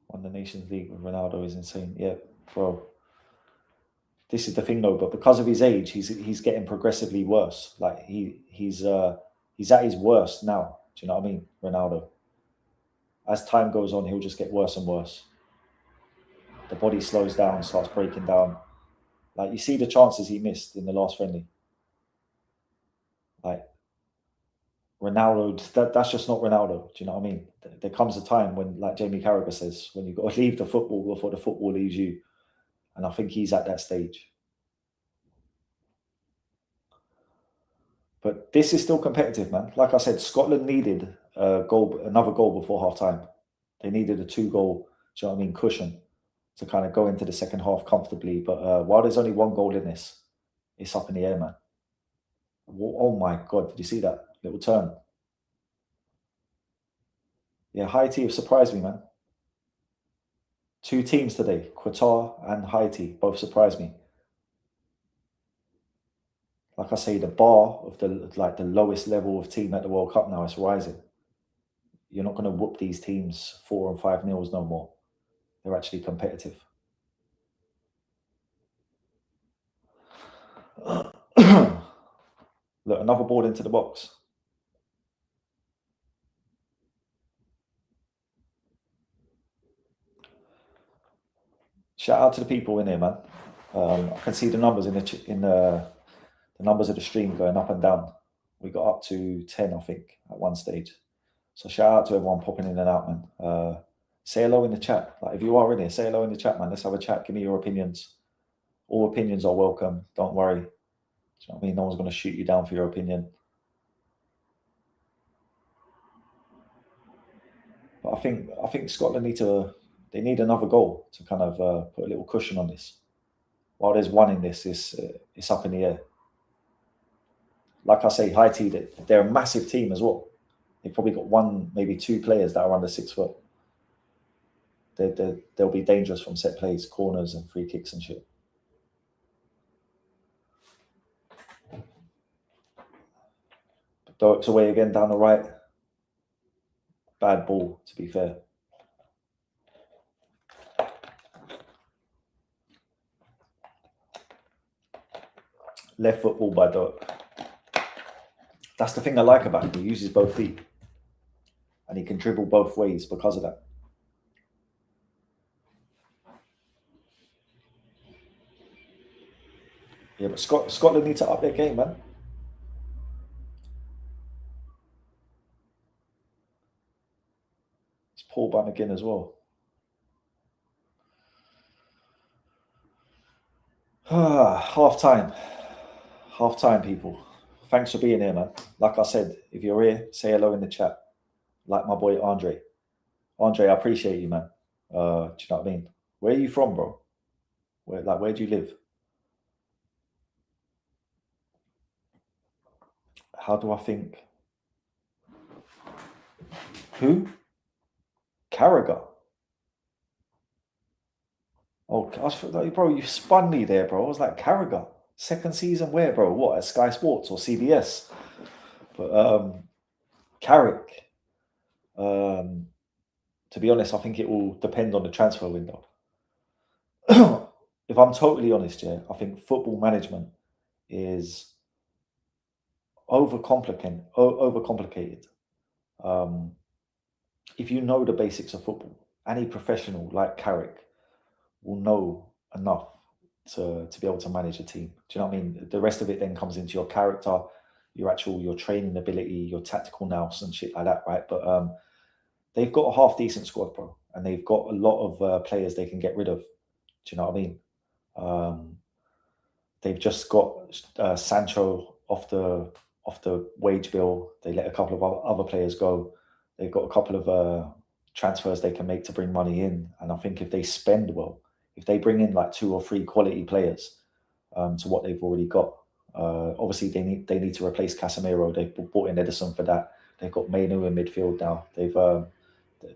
Won the Nations League with Ronaldo is insane. Yeah, bro. This is the thing though, but because of his age, he's getting progressively worse. Like he's at his worst now. Do you know what I mean, Ronaldo? As time goes on, he'll just get worse and worse. The body slows down, starts breaking down. Like you see the chances he missed in the last friendly. Like Ronaldo, that's just not Ronaldo. Do you know what I mean? There comes a time when, like Jamie Carragher says, when you've got to leave the football before the football leaves you. And I think he's at that stage. But this is still competitive, man. Like I said, Scotland needed another goal before half time. They needed a 2-goal, do you know what I mean, cushion to kind of go into the second half comfortably. But while there's only 1 goal in this, it's up in the air, man. Oh my God, did you see that little turn? Yeah, Haiti have surprised me, man. 2 teams today, Qatar and Haiti, both surprised me. like I say, the bar of the lowest level of team at the World Cup now is rising. You're not going to whoop these teams 4 and 5 nils no more. They're actually competitive. Look, another ball into the box. Shout out to the people in here, man. I can see the numbers in the numbers of the stream going up and down. We got up to 10, I think, at one stage. So shout out to everyone popping in and out, man. Say hello in the chat. Like if you are in here, say hello in the chat, man. Let's have a chat. Give me your opinions. All opinions are welcome. Don't worry. Do you know what I mean? No one's going to shoot you down for your opinion. But I think Scotland they need another goal to kind of put a little cushion on this. While there's one in this, it's up in the air. Like I say, Haiti, they're a massive team as well. They've probably got one, maybe two players that are under 6 foot. They'll be dangerous from set plays, corners, and free kicks and shit. Dorks away again down the right. Bad ball, to be fair. Left foot ball by Dork. That's the thing I like about him. He uses both feet. And he can dribble both ways because of that. Yeah, but Scotland need to up their game, man. It's Paul Bunn again as well. Half time, people. Thanks for being here, man. Like I said, if you're here, say hello in the chat. Like my boy Andre. Andre, I appreciate you, man. Do you know what I mean? Where are you from, bro? Where do you live? How do I think? Who? Carragher. Oh, I was like, bro, you spun me there, bro. I was like, Carragher. Second season where, bro? What, at Sky Sports or CBS? But Carrick. To be honest, I think it will depend on the transfer window. If I'm totally honest, yeah, I think football management is overcomplicated. If you know the basics of football, any professional like Carrick will know enough to be able to manage a team. Do you know what I mean? The rest of it then comes into your character, your training ability, your tactical nous and shit like that, right? But they've got a half decent squad, bro, and they've got a lot of players they can get rid of. Do you know what I mean? They've just got Sancho off the wage bill. They let a couple of other players go. They've got a couple of transfers they can make to bring money in, and I think if they spend well, if they bring in like 2 or 3 quality players to what they've already got, obviously they need to replace Casemiro. They've bought in Edison for that. They've got Mainu in midfield now.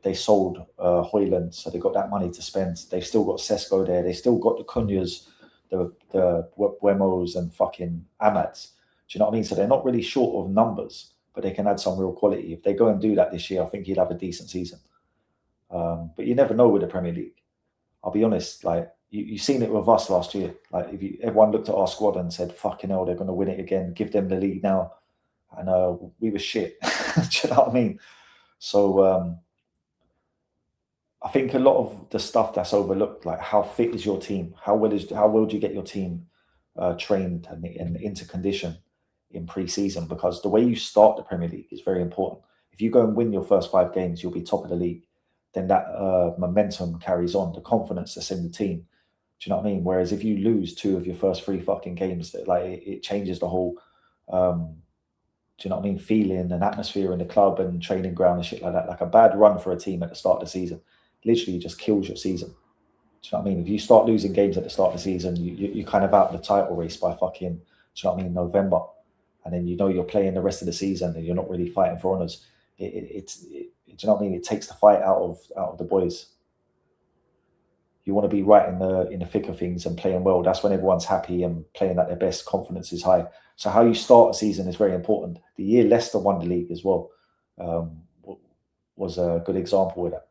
They sold Hoyland, so they've got that money to spend. They've still got Sesko there. They still got the Cunhas, the Wemos and fucking Amads. Do you know what I mean? So they're not really short of numbers, but they can add some real quality. If they go and do that this year, I think he'll have a decent season. But you never know with the Premier League. I'll be honest, like you seen it with us last year. Like everyone looked at our squad and said, "Fucking hell, they're going to win it again. Give them the league now," and we were shit. Do you know what I mean? So I think a lot of the stuff that's overlooked, like how fit is your team, how well do you get your team trained and into condition in pre-season? Because the way you start the Premier League is very important. If you go and win your first 5 games, you'll be top of the league. Then that momentum carries on, the confidence that's in the team. Do you know what I mean? Whereas if you lose 2 of your first 3 fucking games, like it changes the whole, do you know what I mean, feeling and atmosphere in the club and training ground and shit like that. Like a bad run for a team at the start of the season literally just kills your season. Do you know what I mean? If you start losing games at the start of the season, you're kind of out of the title race by fucking, do you know what I mean, November. And then you're playing the rest of the season and you're not really fighting for honours. Do you know what I mean? It takes the fight out of the boys. You want to be right in the thick of things and playing well. That's when everyone's happy and playing at their best. Confidence is high. So how you start a season is very important. The year Leicester won the league as well was a good example of that.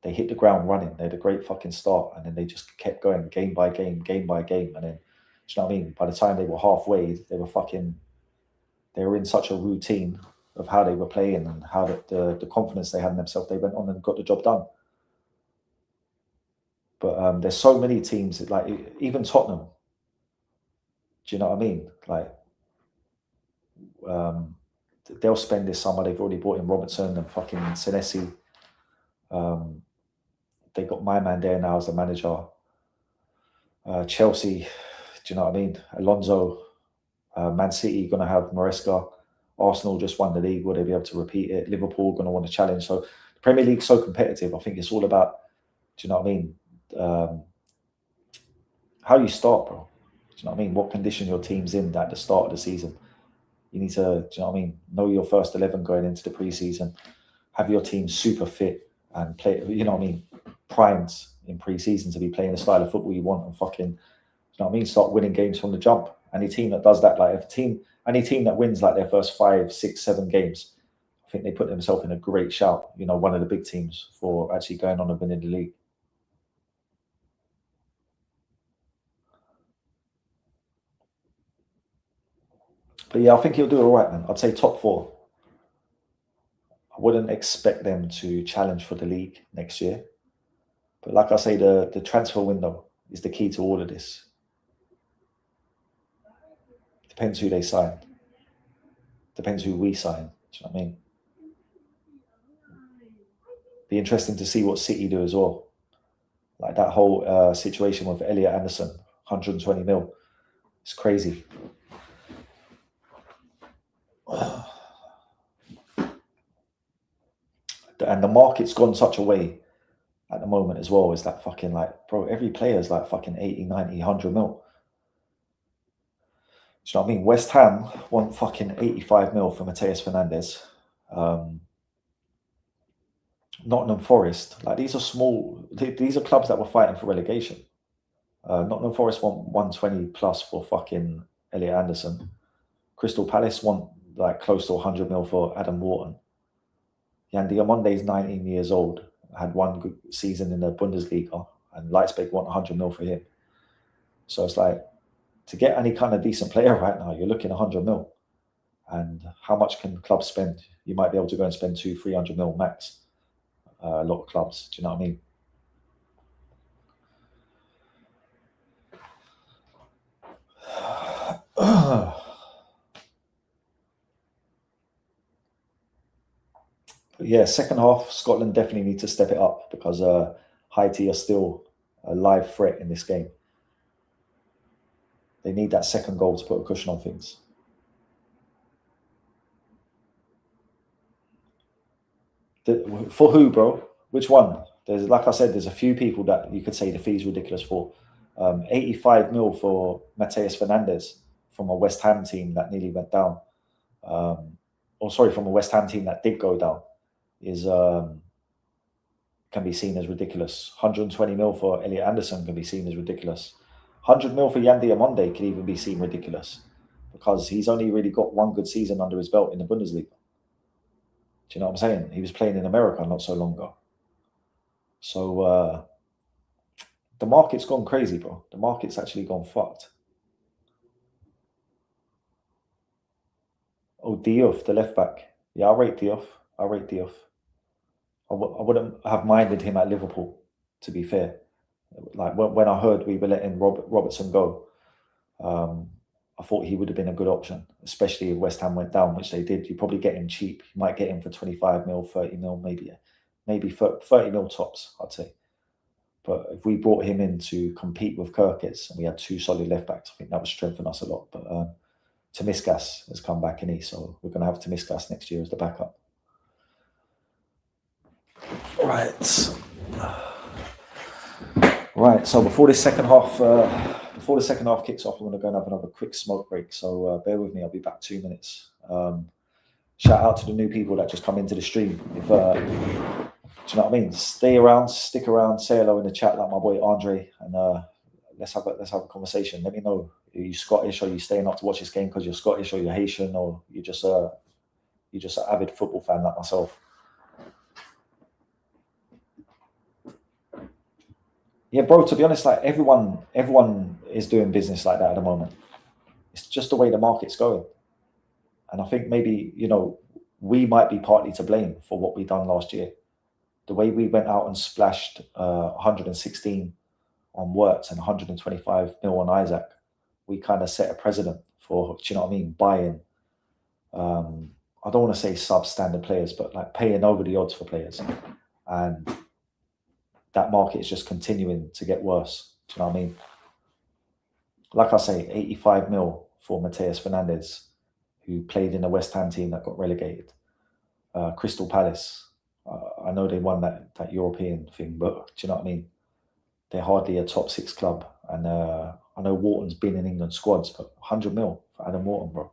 They hit the ground running. They had a great fucking start, and then they just kept going game by game, game by game. And then, do you know what I mean? By the time they were halfway, they were in such a routine of how they were playing and how the confidence they had in themselves. They went on and got the job done. But there's so many teams, like even Tottenham. Do you know what I mean? Like, they'll spend this summer. They've already brought in Robertson and fucking Senesi. They got my man there now as the manager. Chelsea, do you know what I mean? Alonso, Man City going to have Maresca. Arsenal just won the league. Will they be able to repeat it? Liverpool going to want to challenge. So the Premier League's so competitive. I think it's all about, do you know what I mean? How you start, bro. Do you know what I mean? What condition your team's in at the start of the season. You need to, do you know what I mean? Know your first 11 going into the preseason. Have your team super fit and play, you know what I mean? Primed in pre-season to be playing the style of football you want and fucking, you know what I mean? Start winning games from the jump. Any team that does that, like any team that wins like their first 5, 6, 7 games, I think they put themselves in a great shout. You know, one of the big teams for actually going on and winning the league. But yeah, I think he'll do all right, man. I'd say top 4. I wouldn't expect them to challenge for the league next year. But like I say, the transfer window is the key to all of this. Depends who they sign. Depends who we sign. Do you know what I mean? Be interesting to see what City do as well. Like that whole situation with Elliot Anderson, 120 mil. It's crazy. And the market's gone such a way at the moment as well. Is that fucking like, bro, every player is like fucking 80, 90, 100 mil. Do you know what I mean? West Ham want fucking 85 mil for Mateus Fernandes. Nottingham Forest, like these are small, these are clubs that were fighting for relegation. Nottingham Forest want 120 plus for fucking Elliot Anderson. Crystal Palace want like close to 100 mil for Adam Wharton. Yann Diamonde is 19 years old, had one good season in the Bundesliga, and Leipzig want 100 mil for him. So it's like, to get any kind of decent player right now, you're looking 100 mil. And how much can clubs spend? You might be able to go and spend 200-300 mil max. A lot of clubs, do you know what I mean? But yeah, second half, Scotland definitely need to step it up because Haiti are still a live threat in this game. They need that second goal to put a cushion on things. For who, bro? Which one? There's, like I said, there's a few people that you could say the fee's ridiculous for. 85 mil for Mateus Fernandes from a West Ham team that nearly went down. From a West Ham team that did go down, is can be seen as ridiculous. 120 mil for Elliot Anderson can be seen as ridiculous. 100 mil for Yann Diamonde can even be seen ridiculous because he's only really got one good season under his belt in the Bundesliga. Do you know what I'm saying? He was playing in America not so long ago. So the market's gone crazy, bro. The market's actually gone fucked. Oh, Diouf, the left back. Yeah, I rate Diouf. I wouldn't have minded him at Liverpool, to be fair. Like when I heard we were letting Robertson go, I thought he would have been a good option, especially if West Ham went down, which they did. You probably get him cheap. You might get him for 25 mil, 30 mil, maybe 30 mil tops, I'd say. But if we brought him in to compete with Kirkes and we had 2 solid left backs, I think that would strengthen us a lot. But Tomiskas has come back in, so we're going to have Tomiskas next year as the backup. Right. So before the second half kicks off, I'm going to go and have another quick smoke break. So bear with me. I'll be back 2 minutes. Shout out to the new people that just come into the stream. If do you know what I mean? Stay around, stick around, say hello in the chat like my boy Andre, and let's have a conversation. Let me know Are you Scottish? Or are you staying up to watch this game because you're Scottish, or you're Haitian, or you're just an avid football fan like myself? Yeah, bro. To be honest, like everyone is doing business like that at the moment. It's just the way the market's going, and I think maybe we might be partly to blame for what we done last year. The way we went out and splashed 116 on Wirtz and 125 mil on Isaac, we kind of set a precedent for, do you know what I mean, buying. I don't want to say substandard players, but like paying over the odds for players, and that market is just continuing to get worse. Do you know what I mean? Like I say, 85 mil for Mateus Fernandes, who played in a West Ham team that got relegated. Crystal Palace, I know they won that European thing, but do you know what I mean? They're hardly a top 6 club. And I know Wharton's been in England squads, but 100 mil for Adam Wharton, bro.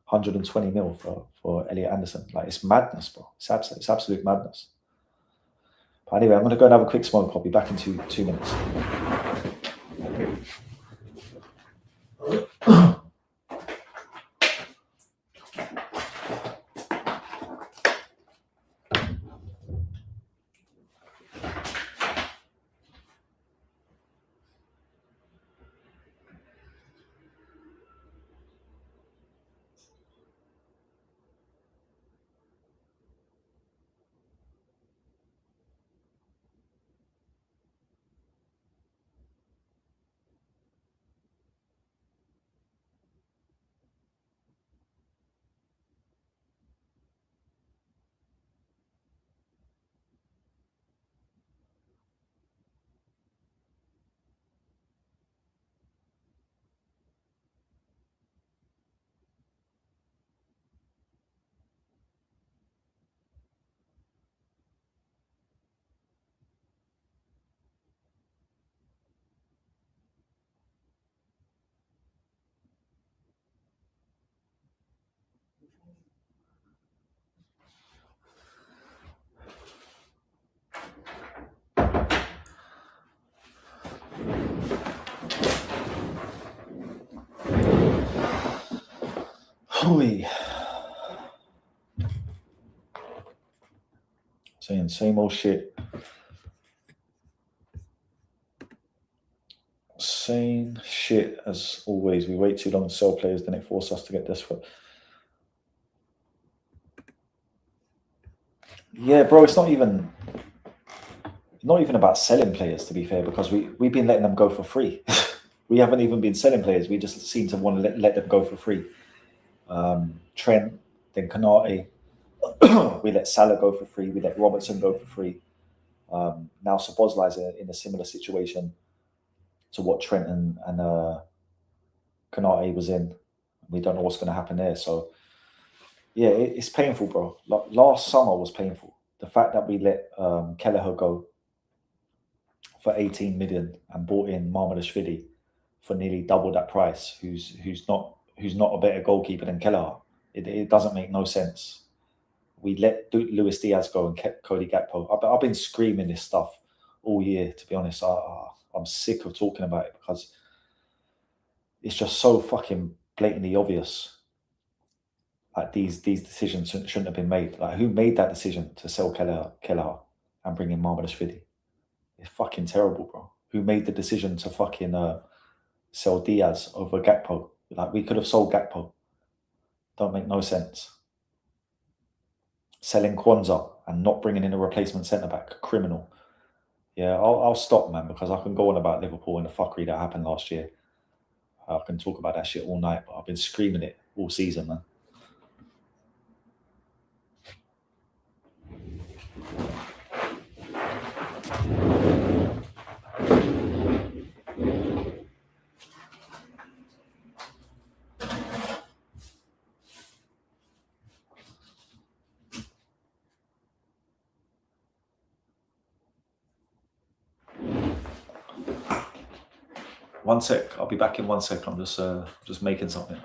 120 mil for Elliot Anderson. Like, it's madness, bro. It's absolute madness. But anyway, I'm going to go and have a quick smoke. I'll be back in two minutes. Holy. Saying same old shit. Same shit as always. We wait too long to sell players, then it forces us to get desperate. Yeah, bro, it's not even about selling players, to be fair, because we've been letting them go for free. We haven't even been selling players. We just seem to want to let them go for free. Trent, then Kanate. We let Salah go for free. We let Robertson go for free. Now Szoboszlai's in a similar situation to what Trent and Kanate was in. We don't know what's going to happen there. So, yeah, it's painful, bro. Last summer was painful. The fact that we let Kelleher go for 18 million and bought in Marmadashvili for nearly double that price, who's not a better goalkeeper than Kelleher. It doesn't make no sense. We let Luis Diaz go and kept Cody Gakpo. I've been screaming this stuff all year, to be honest. I'm sick of talking about it because it's just so fucking blatantly obvious. Like, these decisions shouldn't have been made. Like, who made that decision to sell Kelleher and bring in Marmadashvili? It's fucking terrible, bro. Who made the decision to fucking sell Diaz over Gakpo? Like, we could have sold Gakpo. Don't make no sense. Selling Kwanzaa and not bringing in a replacement centre-back. Criminal. Yeah, I'll stop, man, because I can go on about Liverpool and the fuckery that happened last year. I can talk about that shit all night, but I've been screaming it all season, man. One sec. I'll be back in 1 sec. I'm just making something.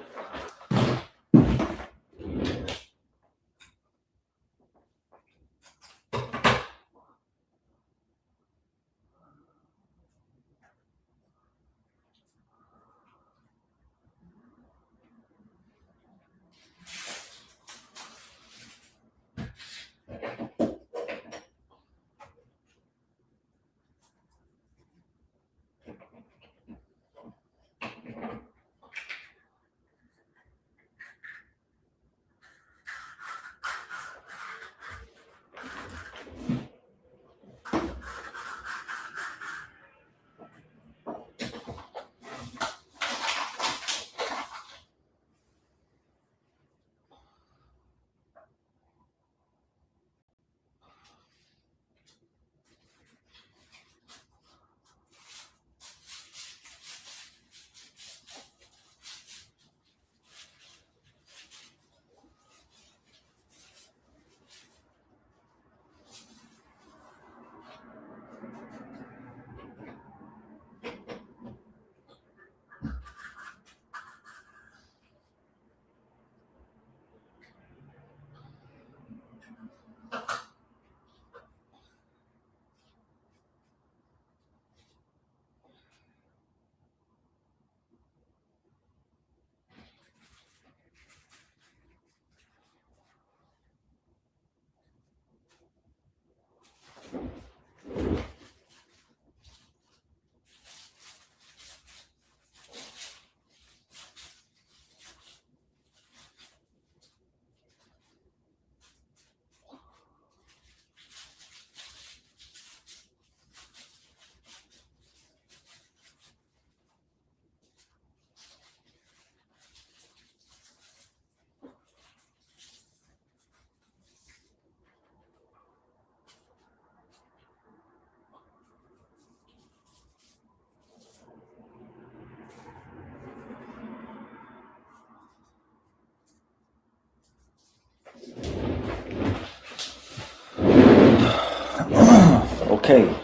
Okay,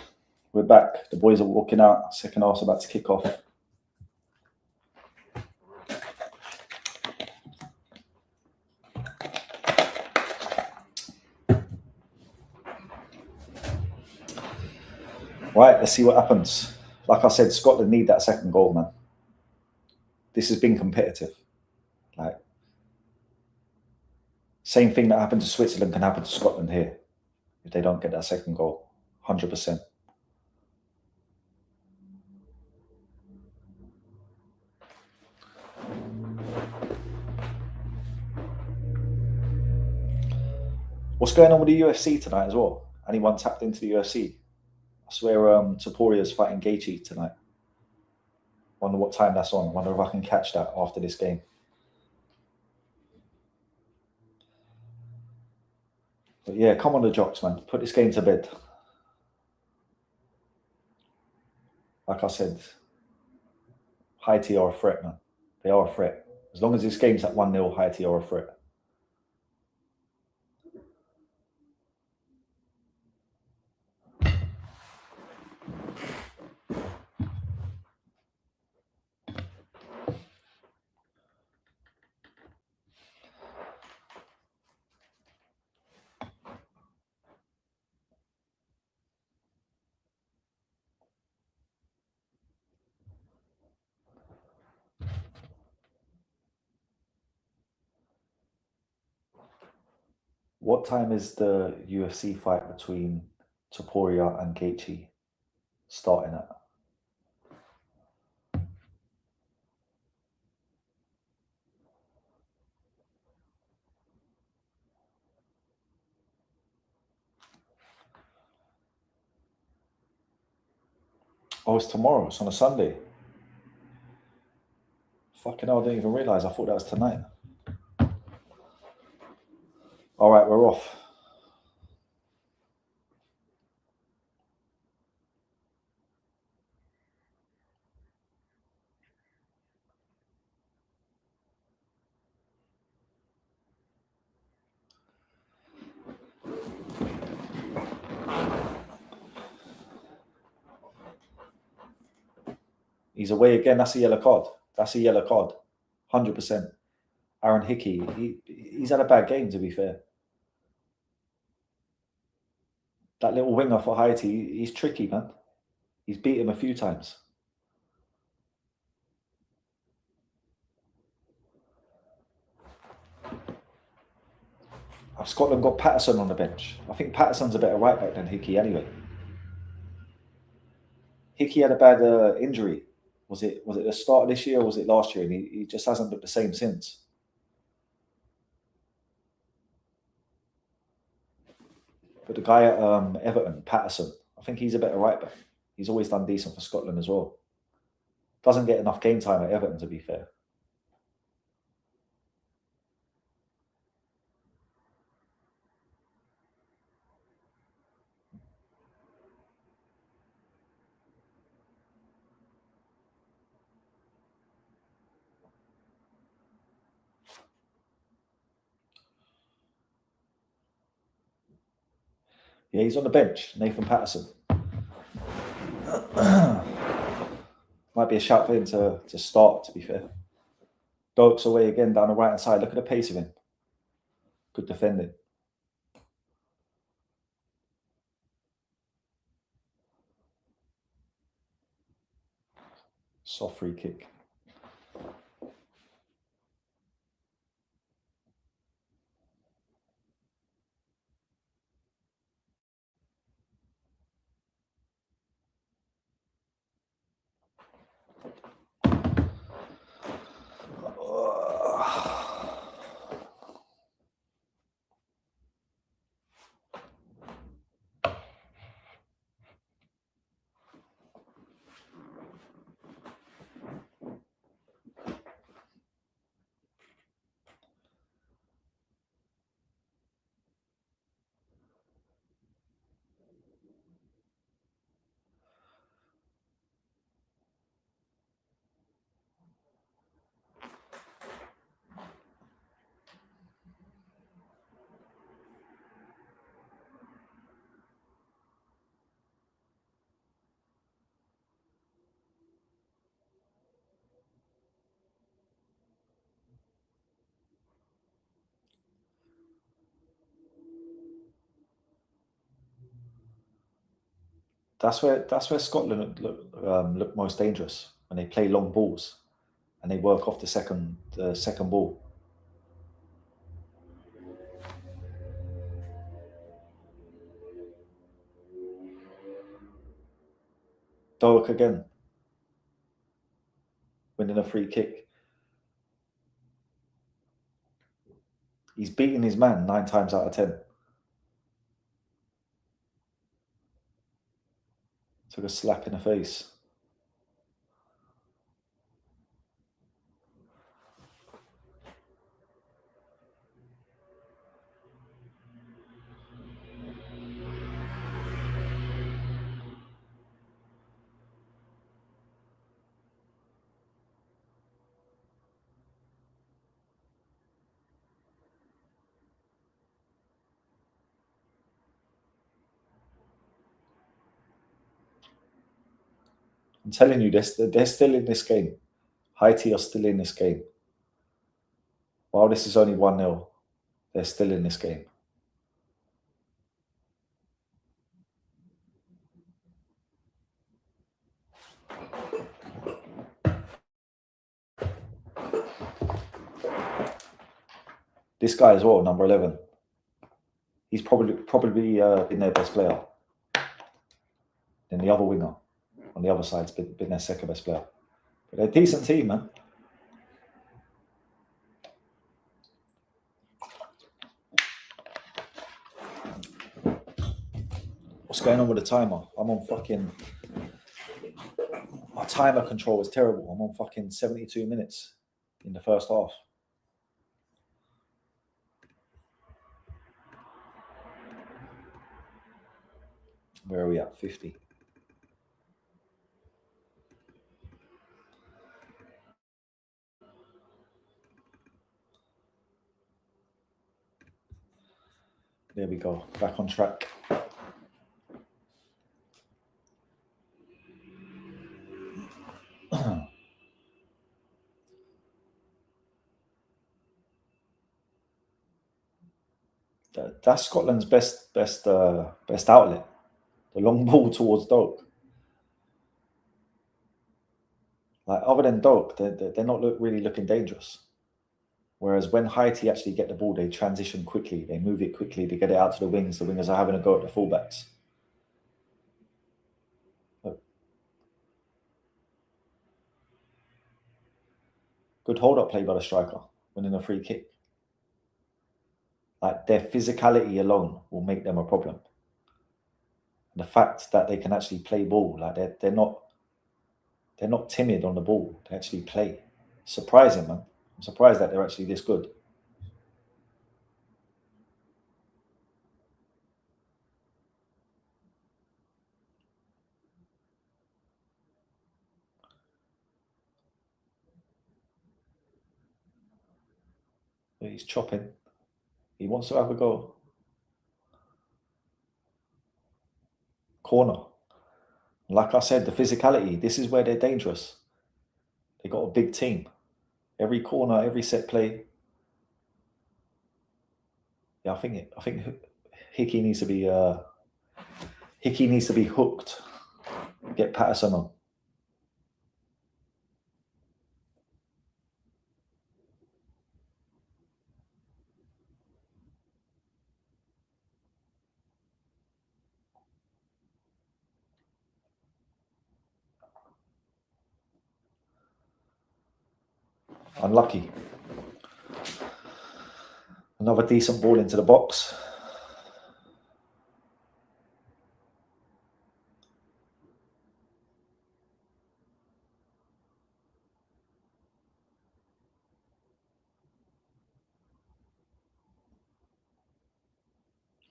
we're back. The boys are walking out. Second half's about to kick off. Right, let's see what happens. Like I said, Scotland need that second goal, man. This has been competitive. Like, same thing that happened to Switzerland can happen to Scotland here if they don't get that second goal. 100%. What's going on with the UFC tonight as well? Anyone tapped into the UFC? I swear Toporia's fighting Gaethje tonight. Wonder what time that's on. Wonder if I can catch that after this game. But yeah, come on the jocks, man. Put this game to bed. Like I said, Haiti are a threat, man. They are a threat. As long as this game's at 1-0, Haiti are a threat. What time is the UFC fight between Topuria and Gaethje starting at? Oh, it's tomorrow. It's on a Sunday. Fucking hell, I didn't even realise. I thought that was tonight. All right, we're off. He's away again. That's a yellow card. That's a yellow card. 100%. Aaron Hickey, he's had a bad game, to be fair. That little winger for Haiti, he's tricky, man. He's beat him a few times. Scotland got Patterson on the bench. I think Patterson's a better right back than Hickey anyway. Hickey had a bad injury. Was it the start of this year or was it last year? And he just hasn't looked the same since. But the guy at Everton, Patterson, I think he's a better right back. He's always done decent for Scotland as well. Doesn't get enough game time at Everton, to be fair. Yeah, he's on the bench, Nathan Patterson. Might be a shout for him to start, to be fair. Dokes away again down the right hand side. Look at the pace of him. Good defending. Soft free kick. That's where Scotland look most dangerous when they play long balls and they work off the second ball. Doak again, winning a free kick. He's beating his man 9 times out of 10. Took a slap in the face. I'm telling you, they're still in this game. Haiti are still in this game. While this is only 1-0, they're still in this game. This guy as well, number 11. He's probably been their best player. Then the other winger on the other side's been their second best player. But they're a decent team, man. What's going on with the timer? I'm on fucking... My timer control is terrible. I'm on fucking 72 minutes in the first half. Where are we at? 50. There we go. Back on track. That's Scotland's best outlet. The long ball towards Doak. Like, other than Doak, they're not really looking dangerous. Whereas when Haiti actually get the ball, they transition quickly. They move it quickly. They get it out to the wings. The wingers are having a go at the fullbacks. Good hold-up play by the striker, winning a free kick. Like, their physicality alone will make them a problem. And the fact that they can actually play ball, like they're not timid on the ball. They actually play. Surprising, man. I'm surprised that they're actually this good. He's chopping. He wants to have a go. Corner. Like I said, the physicality, this is where they're dangerous. They got a big team. Every corner, every set play. Yeah, I think Hickey needs to be hooked. Get Patterson on. Unlucky. Another decent ball into the box.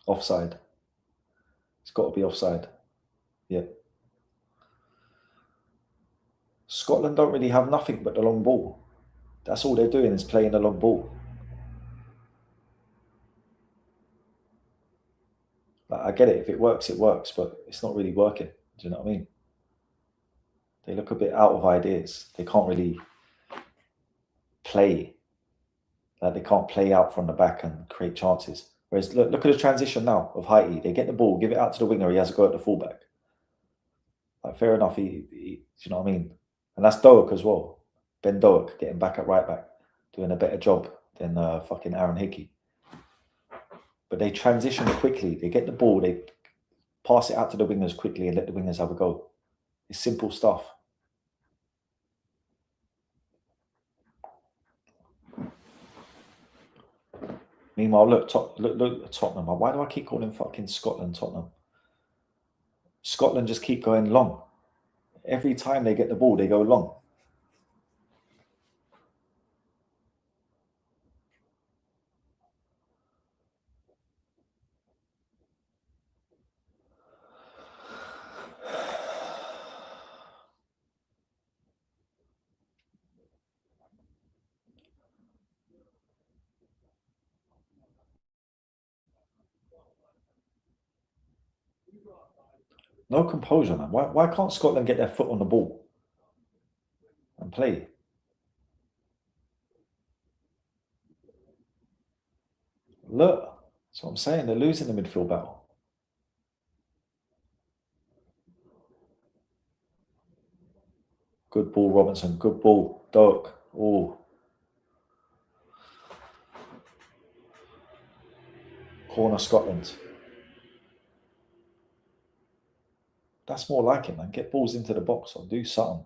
Offside. It's got to be offside. Yeah. Scotland don't really have nothing but the long ball. That's all they're doing is playing the long ball. Like, I get it. If it works, it works, but it's not really working. Do you know what I mean? They look a bit out of ideas. They can't really play. Like, they can't play out from the back and create chances. Whereas look at the transition now of Haiti. They get the ball, give it out to the winger. He has a go at the fullback. Like, fair enough. Do you know what I mean? And that's Doak as well. Ben Doak getting back at right back, doing a better job than fucking Aaron Hickey. But they transition quickly. They get the ball, they pass it out to the wingers quickly and let the wingers have a go. It's simple stuff. Meanwhile, look at Tottenham. Why do I keep calling fucking Scotland Tottenham? Scotland just keep going long. Every time they get the ball, they go long. No composure, man. Why can't Scotland get their foot on the ball and play? Look, that's what I'm saying. They're losing the midfield battle. Good ball, Robinson. Good ball, Doak. Oh, corner Scotland. That's more like it, man. Get balls into the box or do something.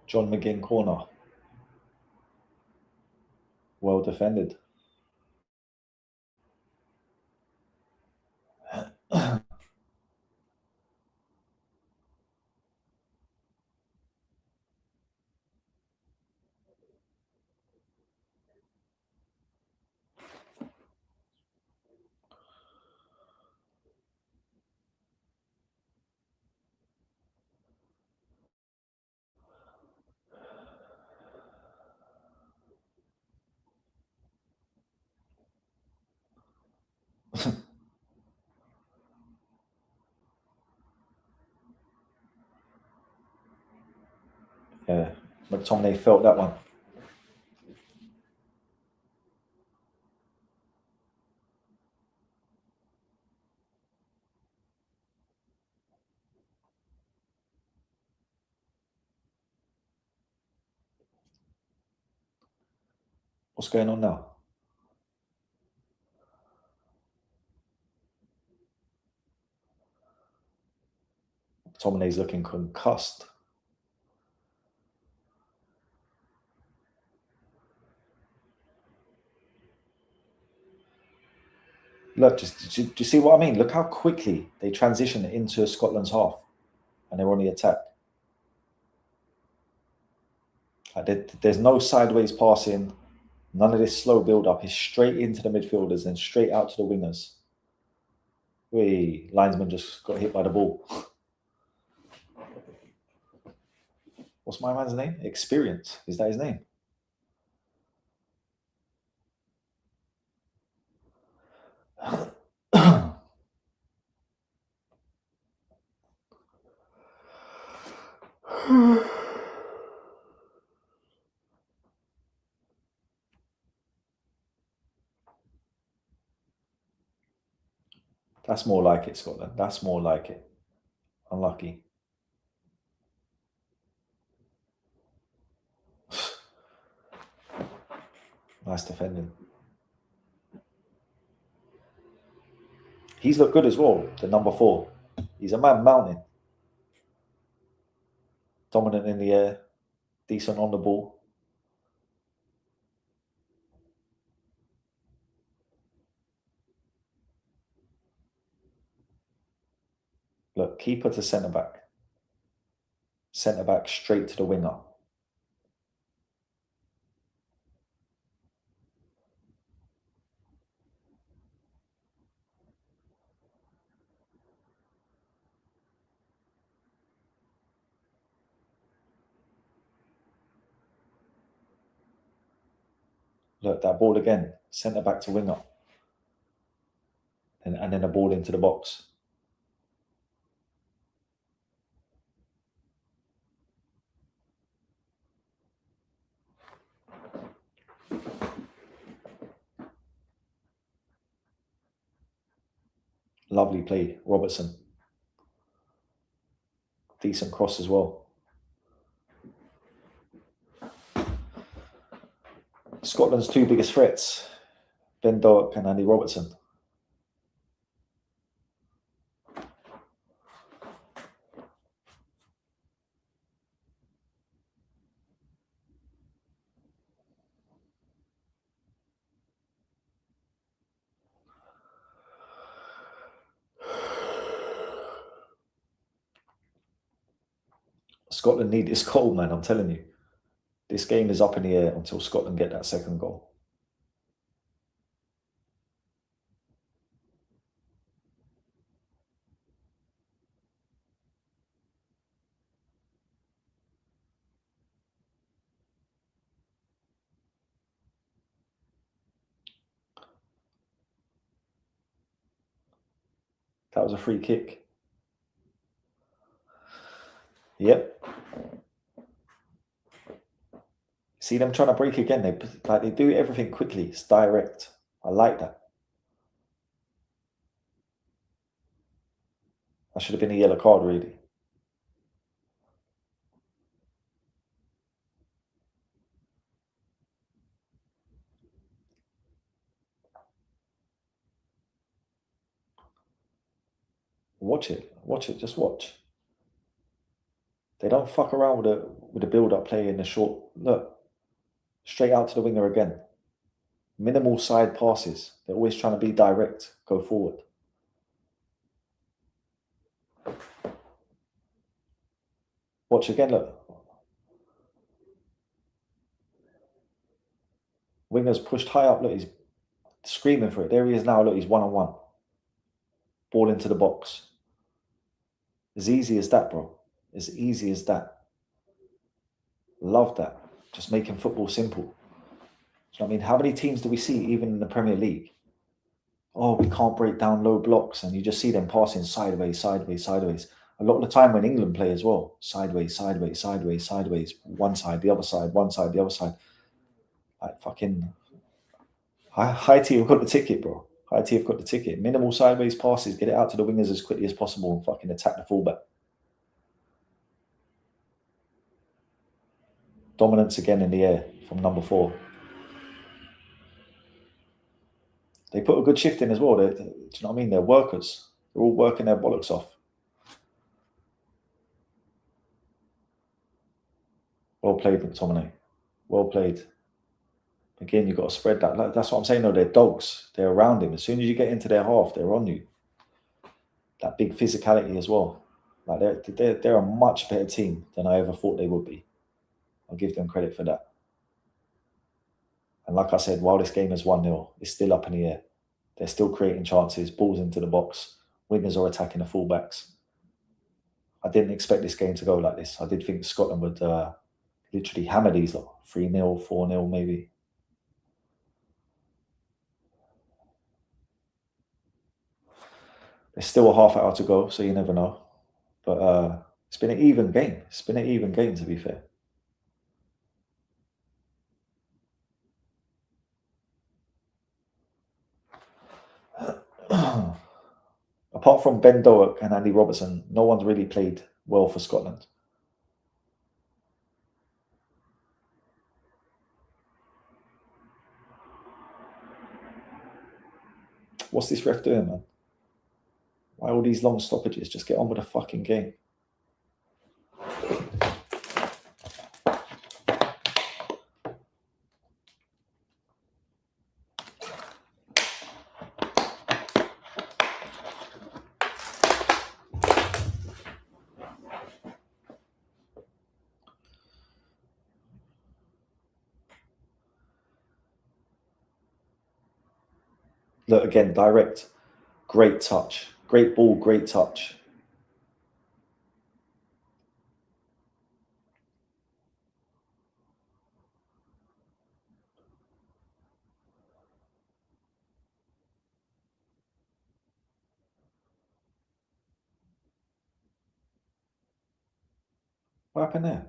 John McGinn corner. Well defended. Yeah, McTominay felt that one. What's going on now? McTominay's looking concussed. Look, do you see what I mean? Look how quickly they transition into Scotland's half and they're on the attack. There's no sideways passing, none of this slow build up. It's straight into the midfielders and straight out to the wingers. Linesman just got hit by the ball. What's my man's name? Experience. Is that his name? That's more like it, Scotland. That's more like it. Unlucky. Nice defending. He's looked good as well, the number 4. He's a man mountain. Dominant in the air, decent on the ball. Look, keeper to centre back. Centre back straight to the winger. Look, that ball again. Centre back to winger. And then a ball into the box. Lovely play, Robertson. Decent cross as well. Scotland's two biggest threats, Ben Doak and Andy Robertson. Scotland need this goal, man, I'm telling you. This game is up in the air until Scotland get that second goal. That was a free kick. Yep. See them trying to break again. They do everything quickly. It's direct. I like that. That should have been a yellow card, really. Watch it. Watch it. Just watch. They don't fuck around with the build-up play in the short. Look, straight out to the winger again. Minimal side passes. They're always trying to be direct. Go forward. Watch again. Look. Winger's pushed high up. Look, he's screaming for it. There he is now. Look, he's one-on-one. Ball into the box. As easy as that, bro. As easy as that. Love that. Just making football simple. Do you know what I mean? How many teams do we see, even in the Premier League? Oh, we can't break down low blocks, and you just see them passing sideways, sideways, sideways. A lot of the time when England play as well, sideways, sideways, sideways, sideways, one side, the other side, one side, the other side. Like fucking Haiti have got the ticket, bro. Haiti have got the ticket. Minimal sideways passes, get it out to the wingers as quickly as possible and fucking attack the fullback. Dominance again in the air from number 4. They put a good shift in as well. Do you know what I mean? They're workers. They're all working their bollocks off. Well played, McTominay. Well played. Again, you've got to spread that. That's what I'm saying, though. They're dogs. They're around him. As soon as you get into their half, they're on you. That big physicality as well. Like they're a much better team than I ever thought they would be. I'll give them credit for that. And like I said, while this game is 1-0, it's still up in the air. They're still creating chances, balls into the box. Wingers are attacking the fullbacks. I didn't expect this game to go like this. I did think Scotland would literally hammer these lot. 3-0, 4-0 maybe. There's still a half hour to go, so you never know. But it's been an even game. It's been an even game, to be fair. Apart from Ben Doak and Andy Robertson, no one's really played well for Scotland. What's this ref doing, man? Why all these long stoppages? Just get on with the fucking game. Look, again, direct. Great touch. Great ball, great touch. What happened there?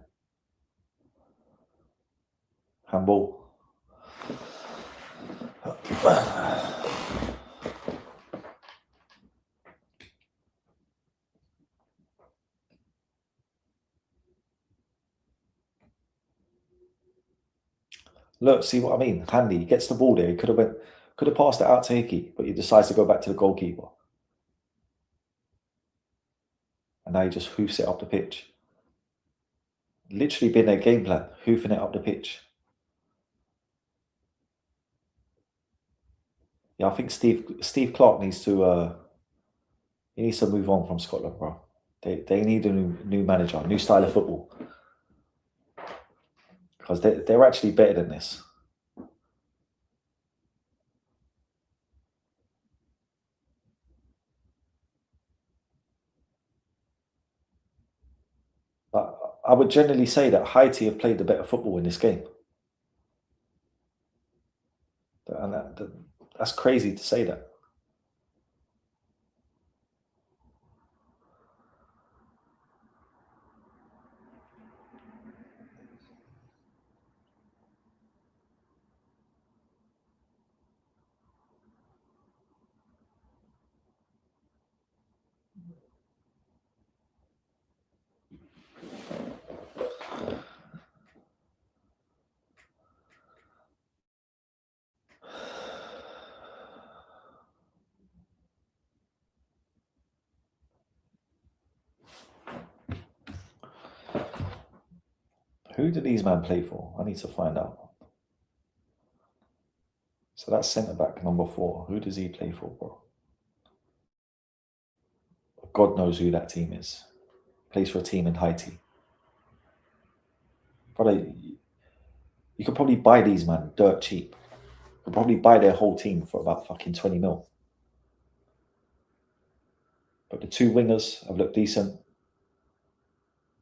Handball. Look, see what I mean? Handy. He gets the ball there. He could have passed it out to Hickey, but he decides to go back to the goalkeeper. And now he just hoofs it up the pitch. Literally been their game plan, hoofing it up the pitch. Yeah, I think Steve Clark needs to move on from Scotland, bro. They need a new manager, a new style of football. Because they're actually better than this. But I would generally say that Haiti have played the better football in this game. And that's crazy to say that. Who do these men play for? I need to find out. So that's centre back number 4. Who does he play for, bro? God knows who that team is. Plays for a team in Haiti. Brother, you could probably buy these man dirt cheap. You could probably buy their whole team for about fucking 20 mil. But the 2 wingers have looked decent.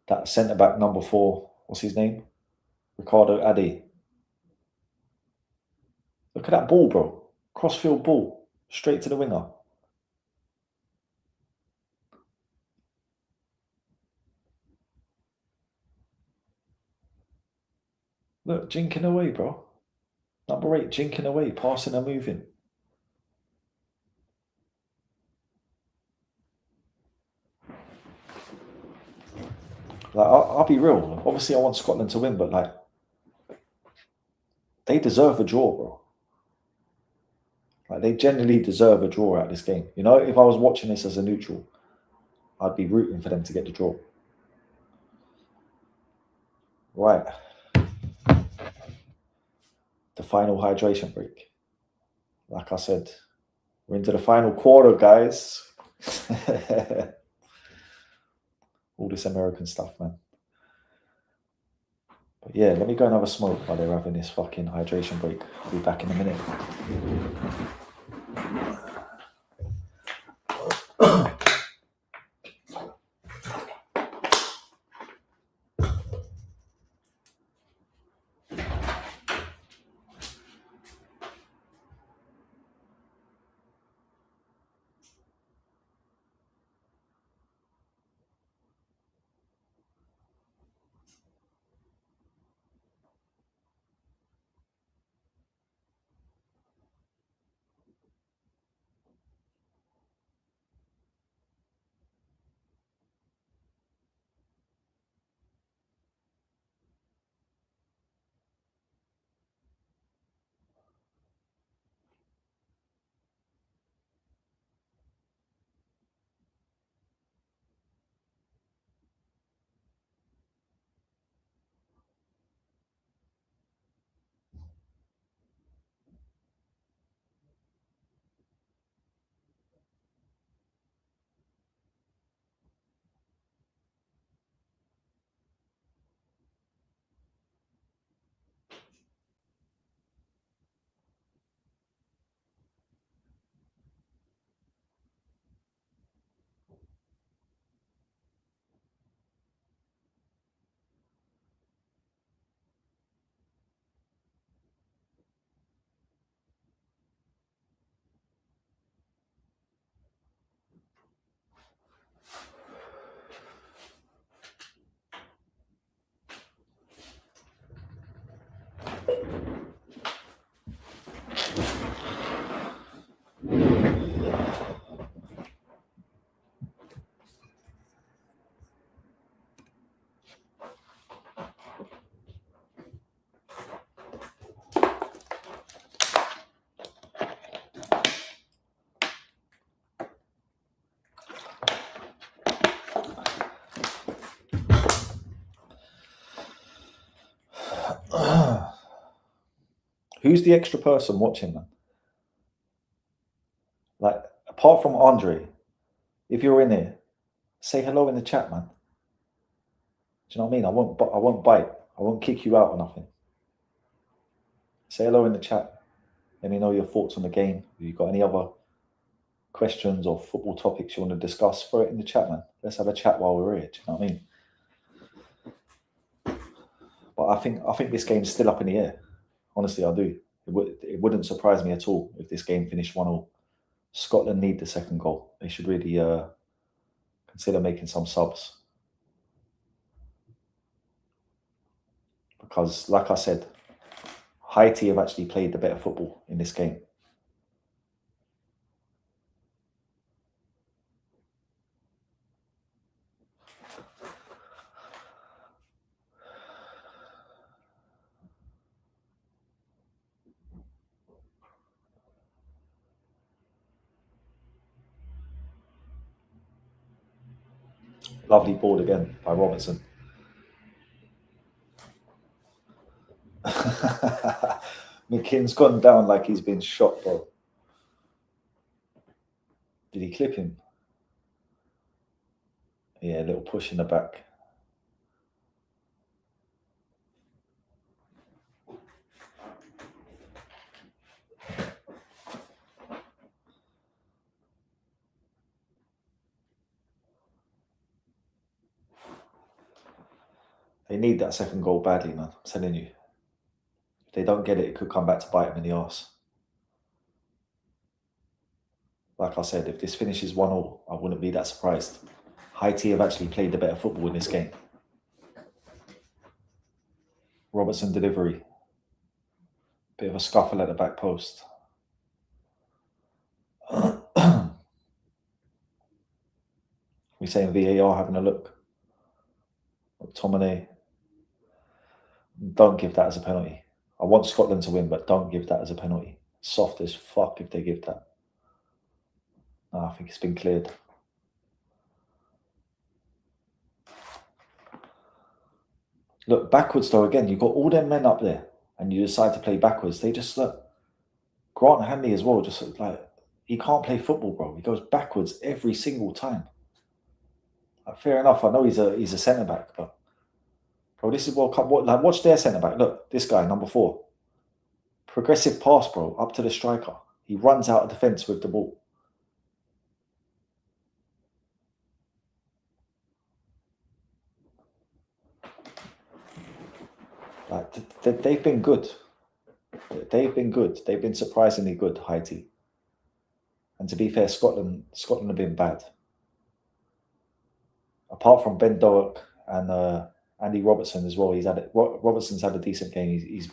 That centre back number 4, what's his name? Ricardo Addy. Look at that ball, bro. Crossfield ball. Straight to the winger. Look, jinking away, bro. Number 8, jinking away, passing and moving. Like, I'll be real. Obviously, I want Scotland to win, but like, they deserve a draw, bro. Like, they generally deserve a draw out of this game. You know, if I was watching this as a neutral, I'd be rooting for them to get the draw. Right. The final hydration break. Like I said, we're into the final quarter, guys. All this American stuff, man. But yeah, let me go and have a smoke while they're having this fucking hydration break. I'll be back in a minute. Who's the extra person watching, man? Like, apart from Andre, if you're in here, say hello in the chat, man. Do you know what I mean? I won't bite. I won't kick you out or nothing. Say hello in the chat. Let me know your thoughts on the game. If you've got any other questions or football topics you want to discuss, throw it in the chat, man. Let's have a chat while we're here. Do you know what I mean? But I think this game's still up in the air. Honestly, I do. It wouldn't surprise me at all if this game finished 1-1. Scotland need the second goal. They should really consider making some subs. Because, like I said, Haiti have actually played the better football in this game. Lovely ball again by Robertson. McKinn's gone down like he's been shot, bro. Did he clip him? Yeah, a little push in the back. They need that second goal badly, man. I'm telling you. If they don't get it, it could come back to bite them in the arse. Like I said, if this finishes 1-1, I wouldn't be that surprised. Haiti have actually played the better football in this game. Robertson delivery. Bit of a scuffle at the back post. We saying VAR having a look. McTominay. Don't give that as a penalty. I want Scotland to win, but don't give that as a penalty. Soft as fuck if they give that. No, I think it's been cleared. Look, backwards though, again, you've got all them men up there and you decide to play backwards. They just look. Grant Hanley as well, just like, he can't play football, bro. He goes backwards every single time. Like, fair enough, I know he's a centre back, but bro, this is World Cup. Like, watch their centre back. Look, this guy, number 4. Progressive pass, bro, up to the striker. He runs out of defence with the ball. Like, they've been good. They've been good. They've been surprisingly good, Haiti. And to be fair, Scotland have been bad. Apart from Ben Doak and Andy Robertson as well, Robertson's had a decent game. He's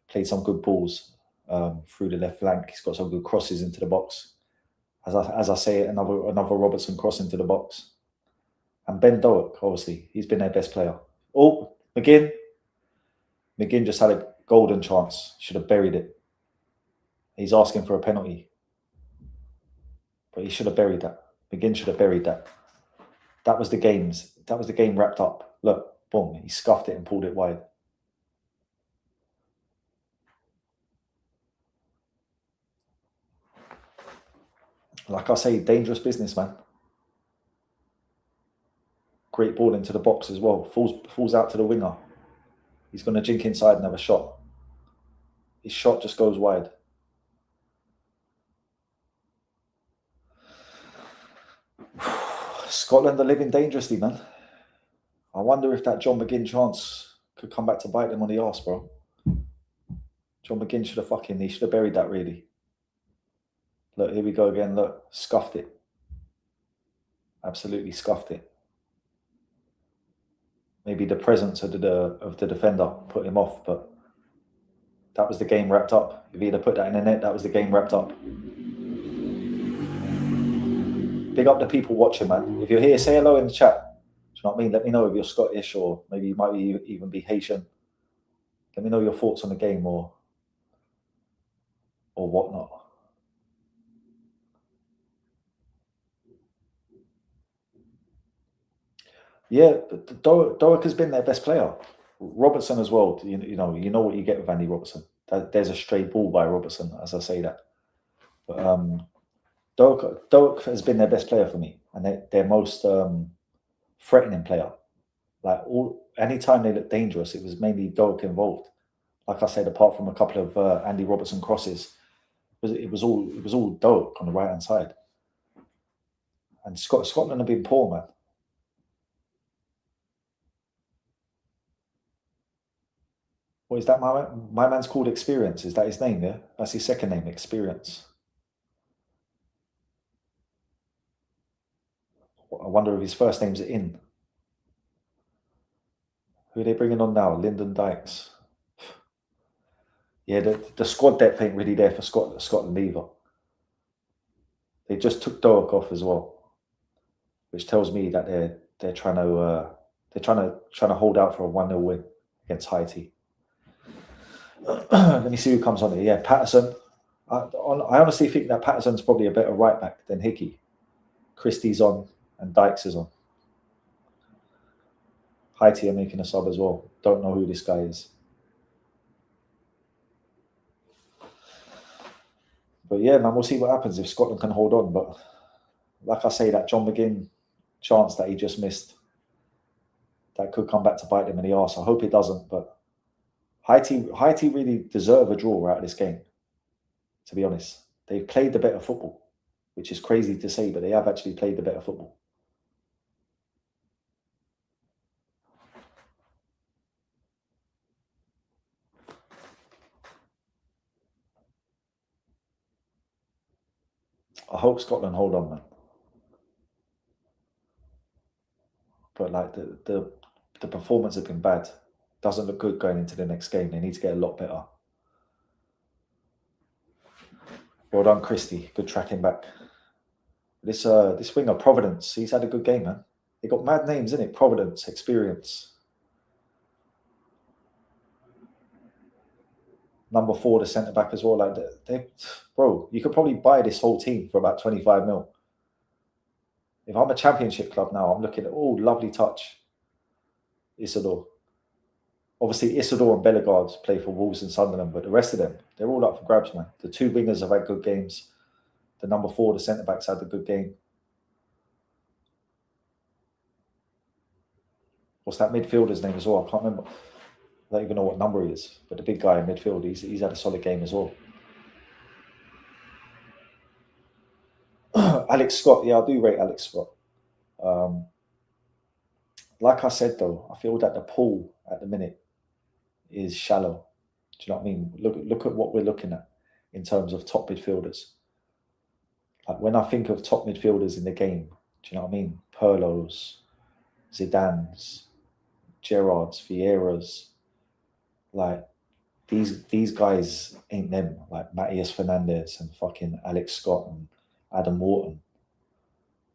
played some good balls through the left flank. He's got some good crosses into the box. As I say, another Robertson cross into the box. And Ben Doak, obviously, he's been their best player. Oh, McGinn just had a golden chance. Should have buried it. He's asking for a penalty. But he should have buried that. McGinn should have buried that. That was the game wrapped up. Look, boom, he scuffed it and pulled it wide. Like I say, dangerous business, man. Great ball into the box as well. Falls out to the winger. He's going to jink inside and have a shot. His shot just goes wide. Scotland are living dangerously, man. I wonder if that John McGinn chance could come back to bite them on the arse, bro. John McGinn should have buried that, really. Look, here we go again. Look, scuffed it. Absolutely scuffed it. Maybe the presence of the defender put him off, but that was the game wrapped up. If he'd have put that in the net, that was the game wrapped up. Big up the people watching, man. If you're here, say hello in the chat. Do you know what I mean? Let me know if you're Scottish or maybe you might even be Haitian. Let me know your thoughts on the game or whatnot. Yeah, Doak has been their best player. Robertson as well. You know what you get with Andy Robertson. there's a stray ball by Robertson, as I say that. But Doak has been their best player for me, and their most threatening player. Like anytime they looked dangerous, it was mainly Doak involved. Like I said, apart from a couple of Andy Robertson crosses, it was all Doak on the right hand side. And Scotland have been poor, man. What is that? My man's called Experience. Is that his name? Yeah, that's his second name, Experience. I wonder if his first name's In. Who are they bringing on now? Lyndon Dykes. Yeah, the squad depth ain't really there for Scotland either. They just took Doak off as well, which tells me that they're trying to hold out for a 1-0 win against Haiti. Let me see who comes on here. Yeah, Patterson. I honestly think that Patterson's probably a better right back than Hickey. Christie's on and Dykes is on. Haiti are making a sub as well. Don't know who this guy is. But yeah, man, we'll see what happens if Scotland can hold on. But like I say, that John McGinn chance that he just missed, that could come back to bite them in the arse. I hope it doesn't. But Haiti really deserve a draw out of this game, to be honest. They've played the better football, which is crazy to say, but they have actually played the better football. I hope Scotland hold on, man. But like the performance has been bad. Doesn't look good going into the next game. They need to get a lot better. Well done, Christie. Good tracking back. This winger, Providence, he's had a good game, man. They got mad names, in it. Providence, Experience. Number 4, the centre back as well. Like bro, you could probably buy this whole team for about 25 mil. If I'm a championship club now, I'm looking at lovely touch. Isidore. Obviously, Isidore and Bellegarde play for Wolves and Sunderland, but the rest of them, they're all up for grabs, man. The 2 wingers have had good games. The number 4, the centre backs, had a good game. What's that midfielder's name as well? I can't remember. I don't even know what number he is, but the big guy in midfield, he's had a solid game as well. Alex Scott, yeah, I do rate Alex Scott. Like I said though, I feel that the pool at the minute is shallow. Do you know what I mean? Look at what we're looking at in terms of top midfielders. Like when I think of top midfielders in the game, do you know what I mean? Pirlos, Zidane's, Gerrard's, Vieira's, like these guys ain't them. Like Matthias Fernandes and fucking Alex Scott and Adam Wharton.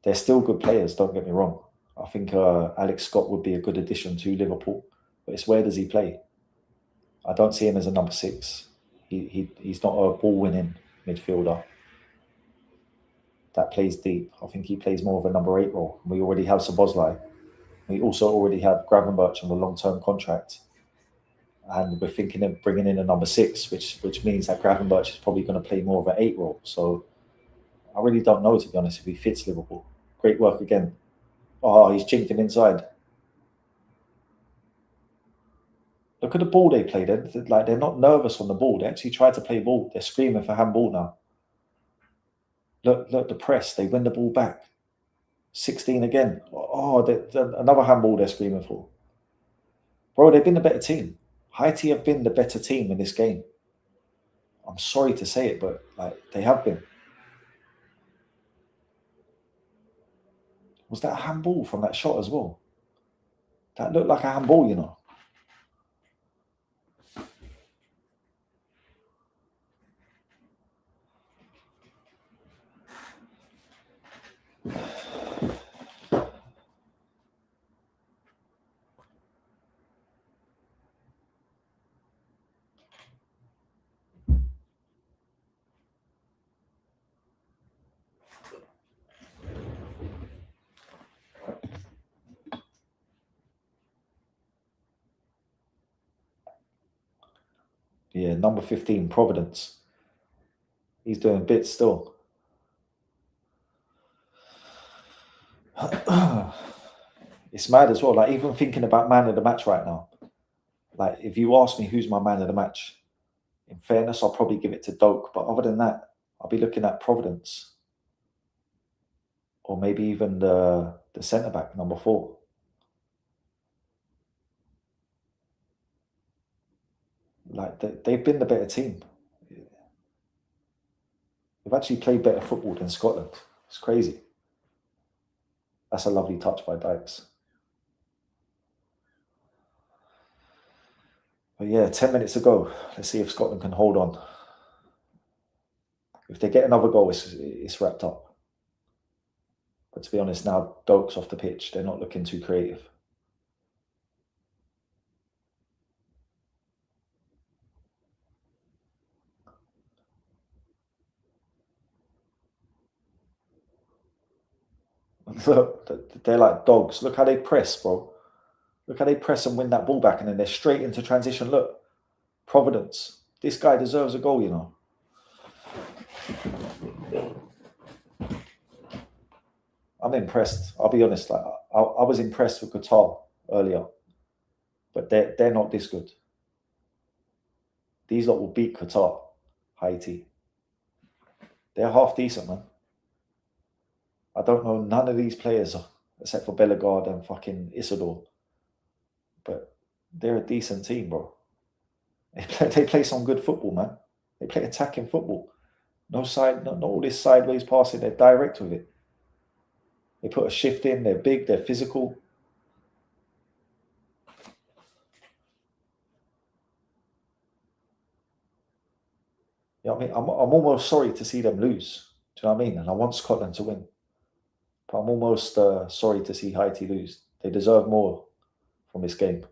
They're still good players, don't get me wrong. I think Alex Scott would be a good addition to Liverpool, but it's where does he play? I don't see him as a number 6. He's not a ball-winning midfielder that plays deep. I think he plays more of a number 8 role. We already have Szoboszlai. We also already have Gravenberch on a long-term contract. And we're thinking of bringing in a number 6, which means that Gravenberch is probably going to play more of an 8 role. So I really don't know, to be honest, if he fits Liverpool. Great work again. Oh, he's chinked him inside. Look at the ball they play. They're not nervous on the ball. They actually try to play ball. They're screaming for handball now. Look, the press. They win the ball back. 16 again. Oh, another handball they're screaming for. Bro, they've been the better team. Haiti have been the better team in this game. I'm sorry to say it, but like they have been. Was that a handball from that shot as well? That looked like a handball, you know. Yeah, number 15, Providence. He's doing bits still. It's mad as well. Like, even thinking about man of the match right now. Like, if you ask me who's my man of the match, in fairness, I'll probably give it to Doak. But other than that, I'll be looking at Providence. Or maybe even the centre-back, number 4. Like, they've been the better team. They've actually played better football than Scotland. It's crazy. That's a lovely touch by Dykes. But yeah, 10 minutes to go. Let's see if Scotland can hold on. If they get another goal, it's wrapped up. But to be honest, now Doak's off the pitch. They're not looking too creative. Look, they're like dogs. Look how they press, bro. Look how they press and win that ball back, and then they're straight into transition. Look, Providence. This guy deserves a goal, you know. I'm impressed. I'll be honest. Like, I was impressed with Qatar earlier, but they're not this good. These lot will beat Qatar, Haiti. They're half decent, man. I don't know none of these players except for Bellegarde and fucking Isidore, but they're a decent team, bro. They play some good football, man. They play attacking football. No all this sideways passing. They're direct with it. They put a shift in. They're big. They're physical. You know what I mean? I'm almost sorry to see them lose. Do you know what I mean? And I want Scotland to win. But I'm almost sorry to see Haiti lose. They deserve more from this game.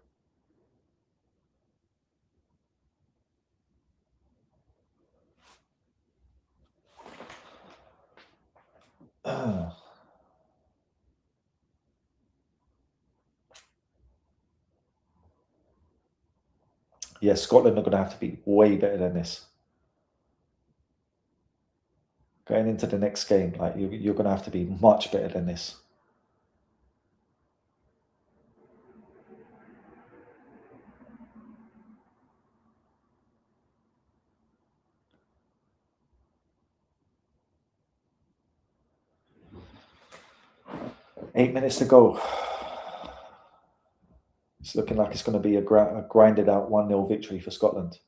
Yeah, Scotland are going to have to be way better than this. Going into the next game, like you're going to have to be much better than this. Eight minutes to go. It's looking like it's going to be a grinded out 1-0 victory for Scotland.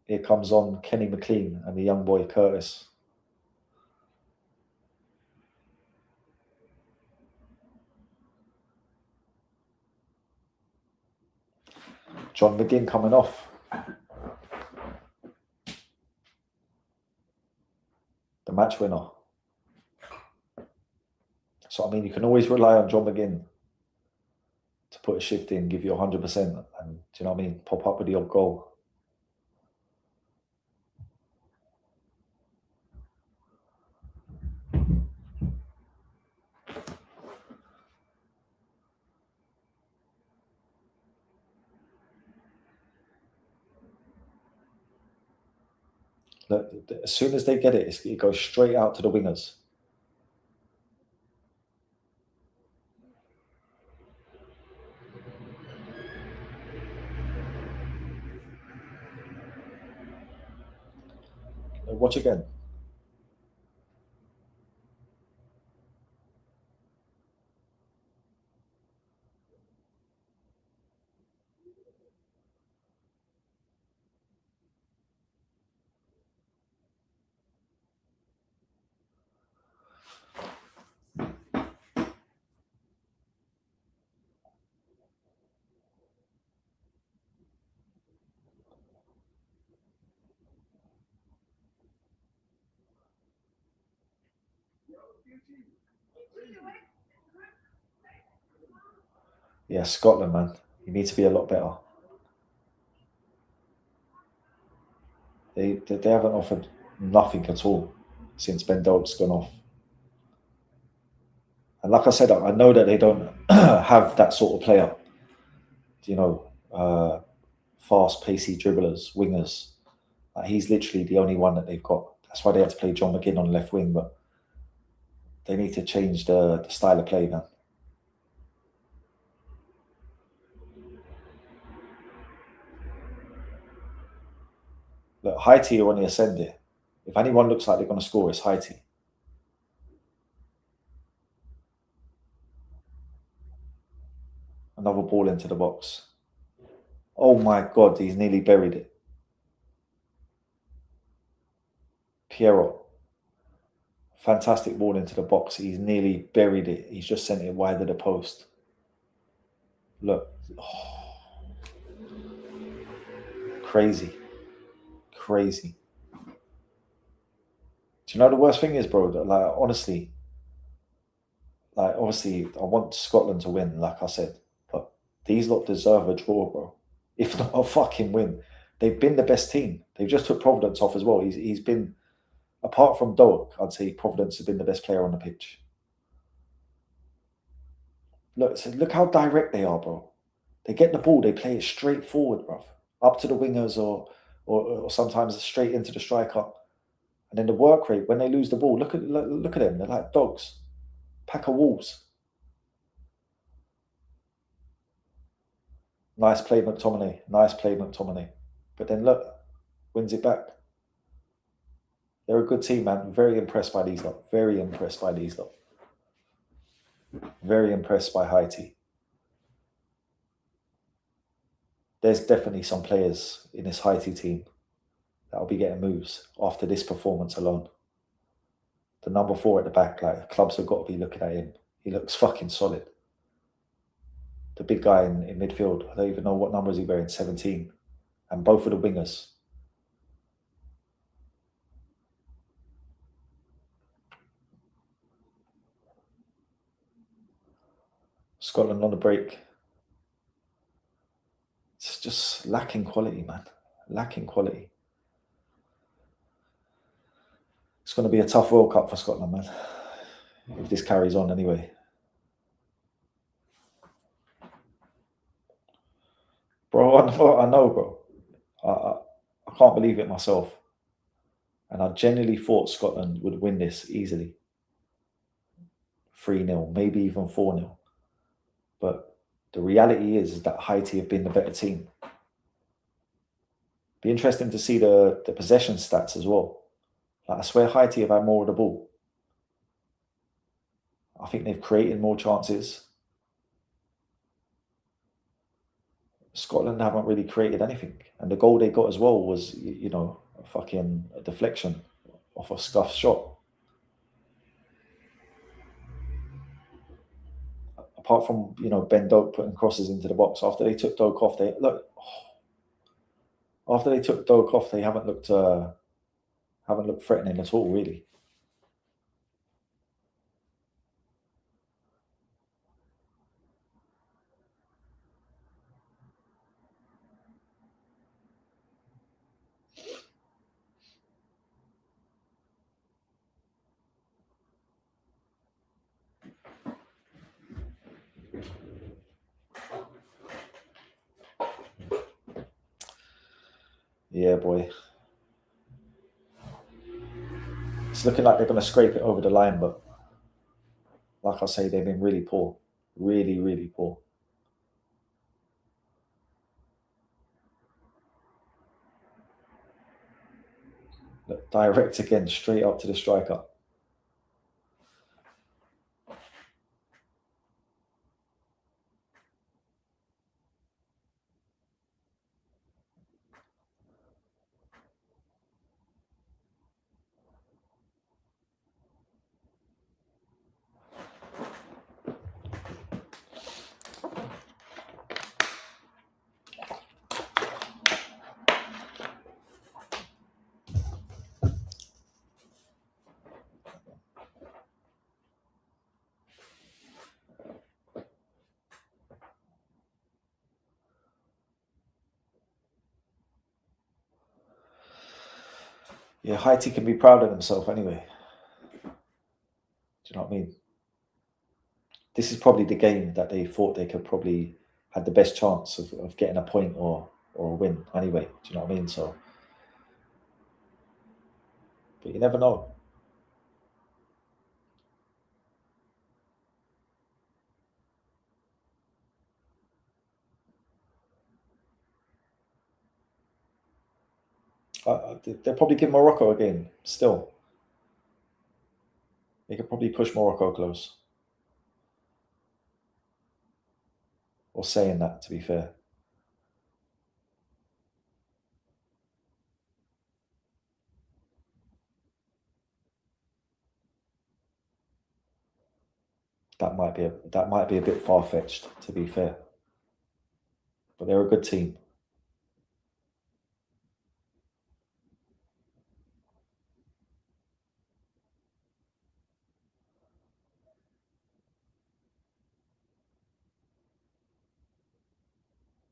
Here comes on Kenny McLean and the young boy Curtis. John McGinn coming off. The match winner. So, I mean, you can always rely on John McGinn to put a shift in, give you 100%, and, do you know what I mean? Pop up with the odd goal. Look, as soon as they get it, it goes straight out to the wingers. Watch again. Yeah, Scotland, man. You need to be a lot better. They haven't offered nothing at all since Ben Doak's gone off. And like I said, I know that they don't have that sort of player, you know, fast, pacey dribblers, wingers. He's literally the only one that they've got. That's why they had to play John McGinn on the left wing, but they need to change the style of play, man. Look, Haiti are on the ascend here. If anyone looks like they're going to score, it's Haiti. Another ball into the box. Oh my God, he's nearly buried it. Piero. Fantastic ball into the box. He's nearly buried it. He's just sent it wide of the post. Look. Oh. Crazy. Crazy. Do you know the worst thing is, bro? That, like, honestly, like, obviously, I want Scotland to win, like I said, but these lot deserve a draw, bro. If not a fucking win. They've been the best team. They've just took Providence off as well. He's been, apart from Doak, I'd say Providence has been the best player on the pitch. Look how direct they are, bro. They get the ball, they play it straight forward, bro. Up to the wingers or sometimes straight into the striker. And then the work rate, when they lose the ball, look at them. They're like dogs. Pack of wolves. Nice play, McTominay. Nice play, McTominay. But then look, wins it back. They're a good team, man. Very impressed by these lot. Very impressed by these lot. Very impressed by Haiti. There's definitely some players in this Haiti team that'll be getting moves after this performance alone. The number 4 at the back, like, clubs have got to be looking at him. He looks fucking solid. The big guy in midfield, I don't even know what number is he wearing, 17. And both of the wingers. Scotland on the break. It's just lacking quality, man. Lacking quality. It's going to be a tough World Cup for Scotland, man. If this carries on anyway. Bro, I know, bro. I can't believe it myself. And I genuinely thought Scotland would win this easily. 3-0, maybe even 4-0. But the reality is that Haiti have been the better team. Be interesting to see the possession stats as well. Like, I swear Haiti have had more of the ball. I think they've created more chances. Scotland haven't really created anything. And the goal they got as well was, a fucking deflection off a scuffed shot. Apart from, Ben Doak putting crosses into the box. After they took Doak off, they haven't looked threatening at all, really. Yeah, boy. It's looking like they're going to scrape it over the line, but like I say, they've been really poor. Really, really poor. Look, direct again, straight up to the striker. Yeah, Haiti can be proud of themselves anyway. Do you know what I mean? This is probably the game that they thought they could probably had the best chance of getting a point or or a win anyway. Do you know what I mean? So, but you never know. They'll probably give Morocco a game still. They could probably push Morocco close. Or saying that, to be fair. That might be a bit far fetched, to be fair. But they're a good team.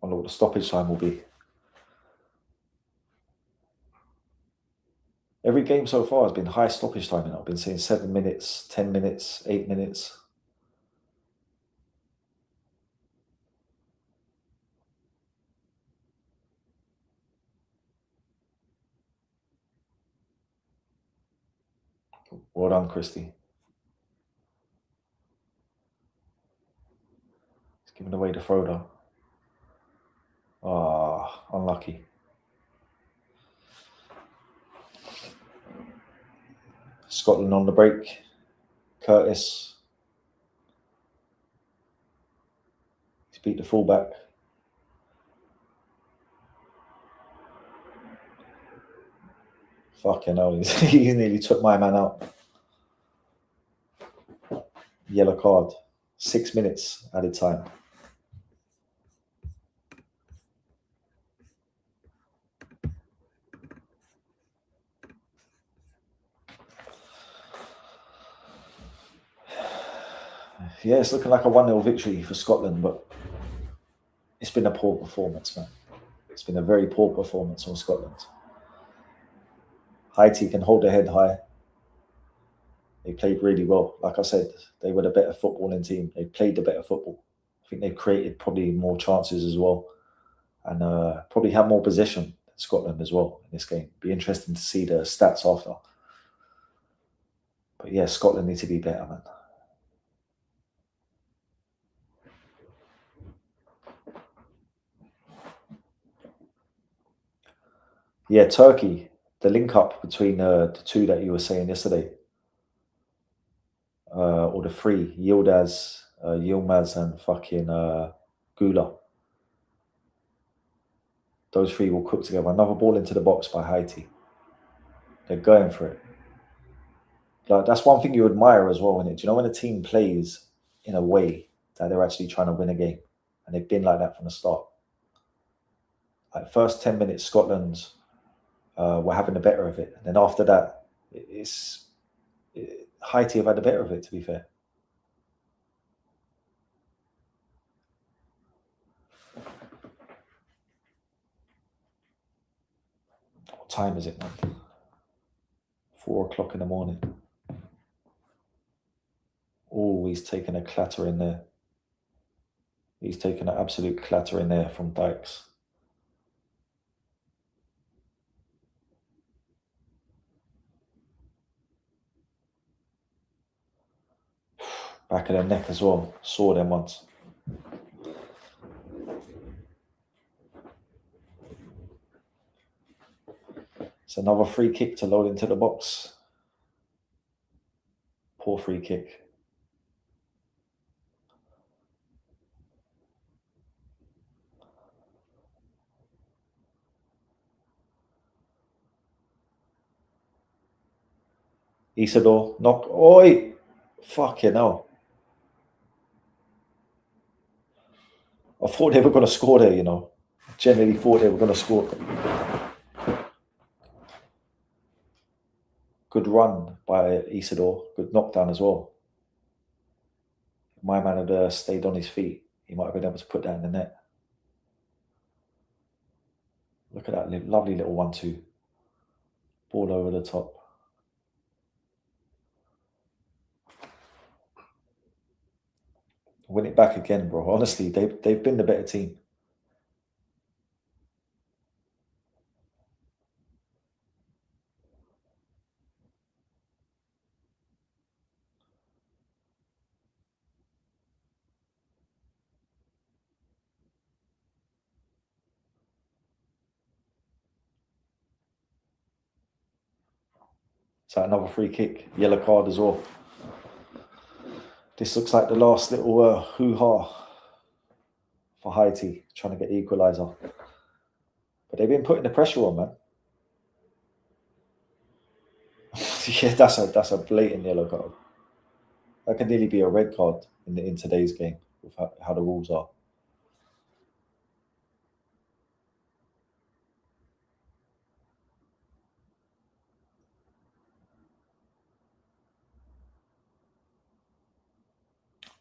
I wonder what the stoppage time will be. Every game so far has been high stoppage time. I've been seeing 7 minutes, 10 minutes, 8 minutes. Well done, Christy. He's giving away the throw though. Ah, unlucky. Scotland on the break. Curtis. He's beat the fullback. Fucking hell, he nearly took my man out. Yellow card. 6 minutes added time. Yeah, it's looking like a 1-0 victory for Scotland, but it's been a poor performance, man. It's been a very poor performance from Scotland. Haiti can hold their head high. They played really well. Like I said, they were the better footballing team. They played the better football. I think they created probably more chances as well, and probably had more possession than Scotland as well in this game. Be interesting to see the stats after. But yeah, Scotland need to be better, man. Yeah, Turkey, the link up between the two that you were saying yesterday, or the three, Yilmaz, and fucking Gula. Those three will cook together. Another ball into the box by Haiti. They're going for it. Like that's one thing you admire as well, innit? Do you know when a team plays in a way that they're actually trying to win a game, and they've been like that from the start. Like first 10 minutes, Scotland were having the better of it, and then after that, Haiti have had the better of it. To be fair. What time is it, man? 4 o'clock in the morning. Oh, he's taken a clatter in there. He's taken an absolute clatter in there from Dykes. Back of the neck as well. Saw them once. It's another free kick to load into the box. Poor free kick. Isidore, knock. Oi! Fucking hell. I thought they were going to score there, you know. Generally thought they were going to score. Good run by Isidore. Good knockdown as well. If my man had stayed on his feet, he might have been able to put that in the net. Look at that lovely little 1-2. Ball over the top. Win it back again, bro. Honestly, they've been the better team. Is that another free kick? Yellow card as well. This looks like the last little hoo-ha for Haiti, trying to get the equaliser. But they've been putting the pressure on, man. Yeah, that's a blatant yellow card. That could nearly be a red card in today's game with how the rules are.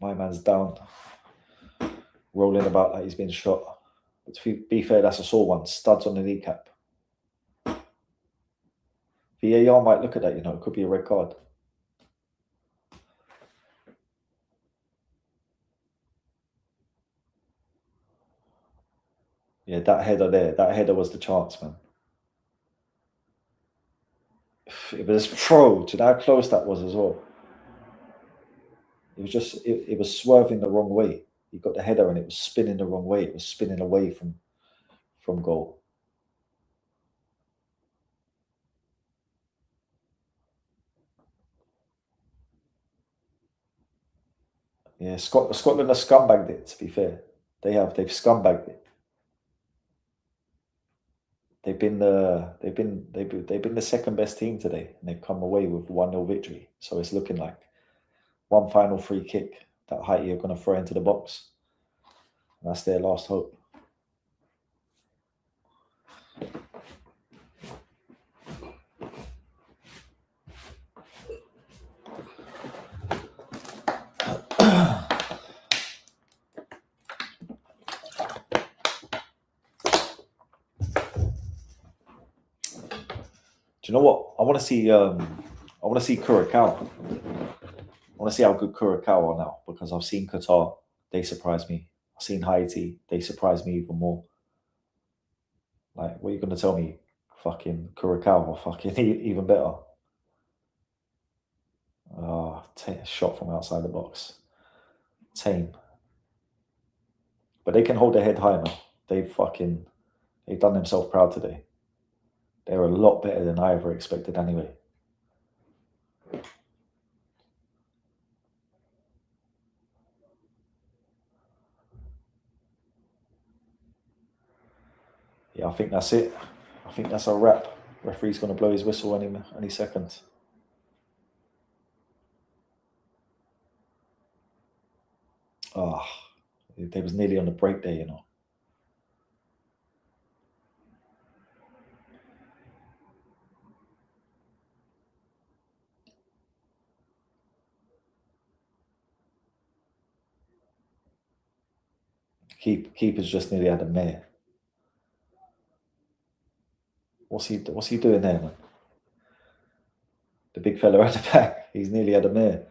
My man's down, rolling about like he's been shot. But to be fair, that's a sore one. Studs on the kneecap. VAR might look at that, it could be a red card. Yeah, that header was the chance, man. It was pro. Do you know how close that was as well? It was just, it was swerving the wrong way. He got the header and it was spinning the wrong way. It was spinning away from goal. Yeah, Scotland have scumbagged it. To be fair, they've scumbagged it. They've been the second best team today, and they've come away with 1-0 victory. So it's looking like one final free kick that Haiti are going to throw into the box. And that's their last hope. Do you know what? I want to see Curacao. I want to see how good Curacao are now, because I've seen Qatar, they surprise me. I've seen Haiti, they surprise me even more. Like, what are you going to tell me? Fucking Curacao or fucking even better? Shot from outside the box. Tame. But they can hold their head high now. They've done themselves proud today. They're a lot better than I ever expected anyway. Yeah, I think that's it. I think that's a wrap. Referee's going to blow his whistle any second. They was nearly on the break there, Keeper's just nearly had a mare. What's he doing there, man? The big fella at the back. He's nearly had a mare.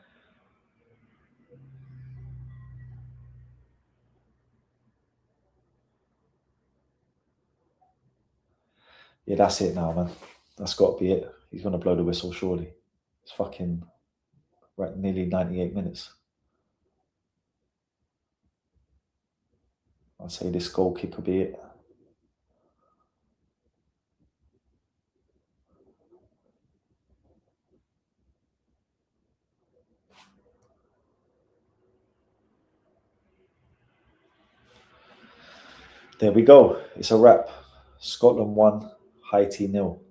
Yeah, that's it now, man. That's got to be it. He's going to blow the whistle, surely. It's fucking right, nearly 98 minutes. I'd say this goal kick could be it. There we go. It's a wrap. Scotland 1, Haiti 0.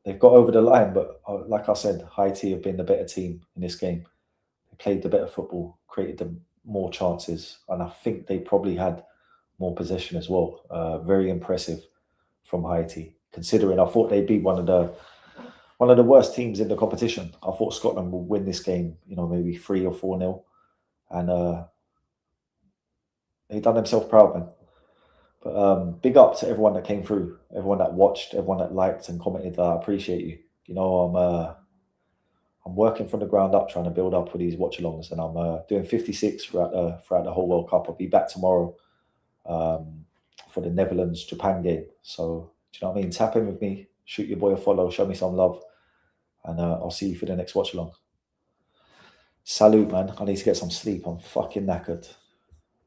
They've got over the line, but like I said, Haiti have been the better team in this game. They played the better football, created the more chances, and I think they probably had more possession as well. Very impressive from Haiti, considering I thought they'd be one of the worst teams in the competition. I thought Scotland would win this game, maybe 3 or 4-0, and they done themselves proud, man. But big up to everyone that came through, everyone that watched, everyone that liked and commented. I appreciate you. I'm working from the ground up, trying to build up with these watchalongs, and I'm doing 56 throughout the whole World Cup. I'll be back tomorrow for the Netherlands Japan game. So do you know what I mean? Tap in with me, shoot your boy a follow, show me some love, and I'll see you for the next watchalong. Salute, man. I need to get some sleep. I'm fucking knackered.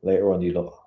Later on, you lot.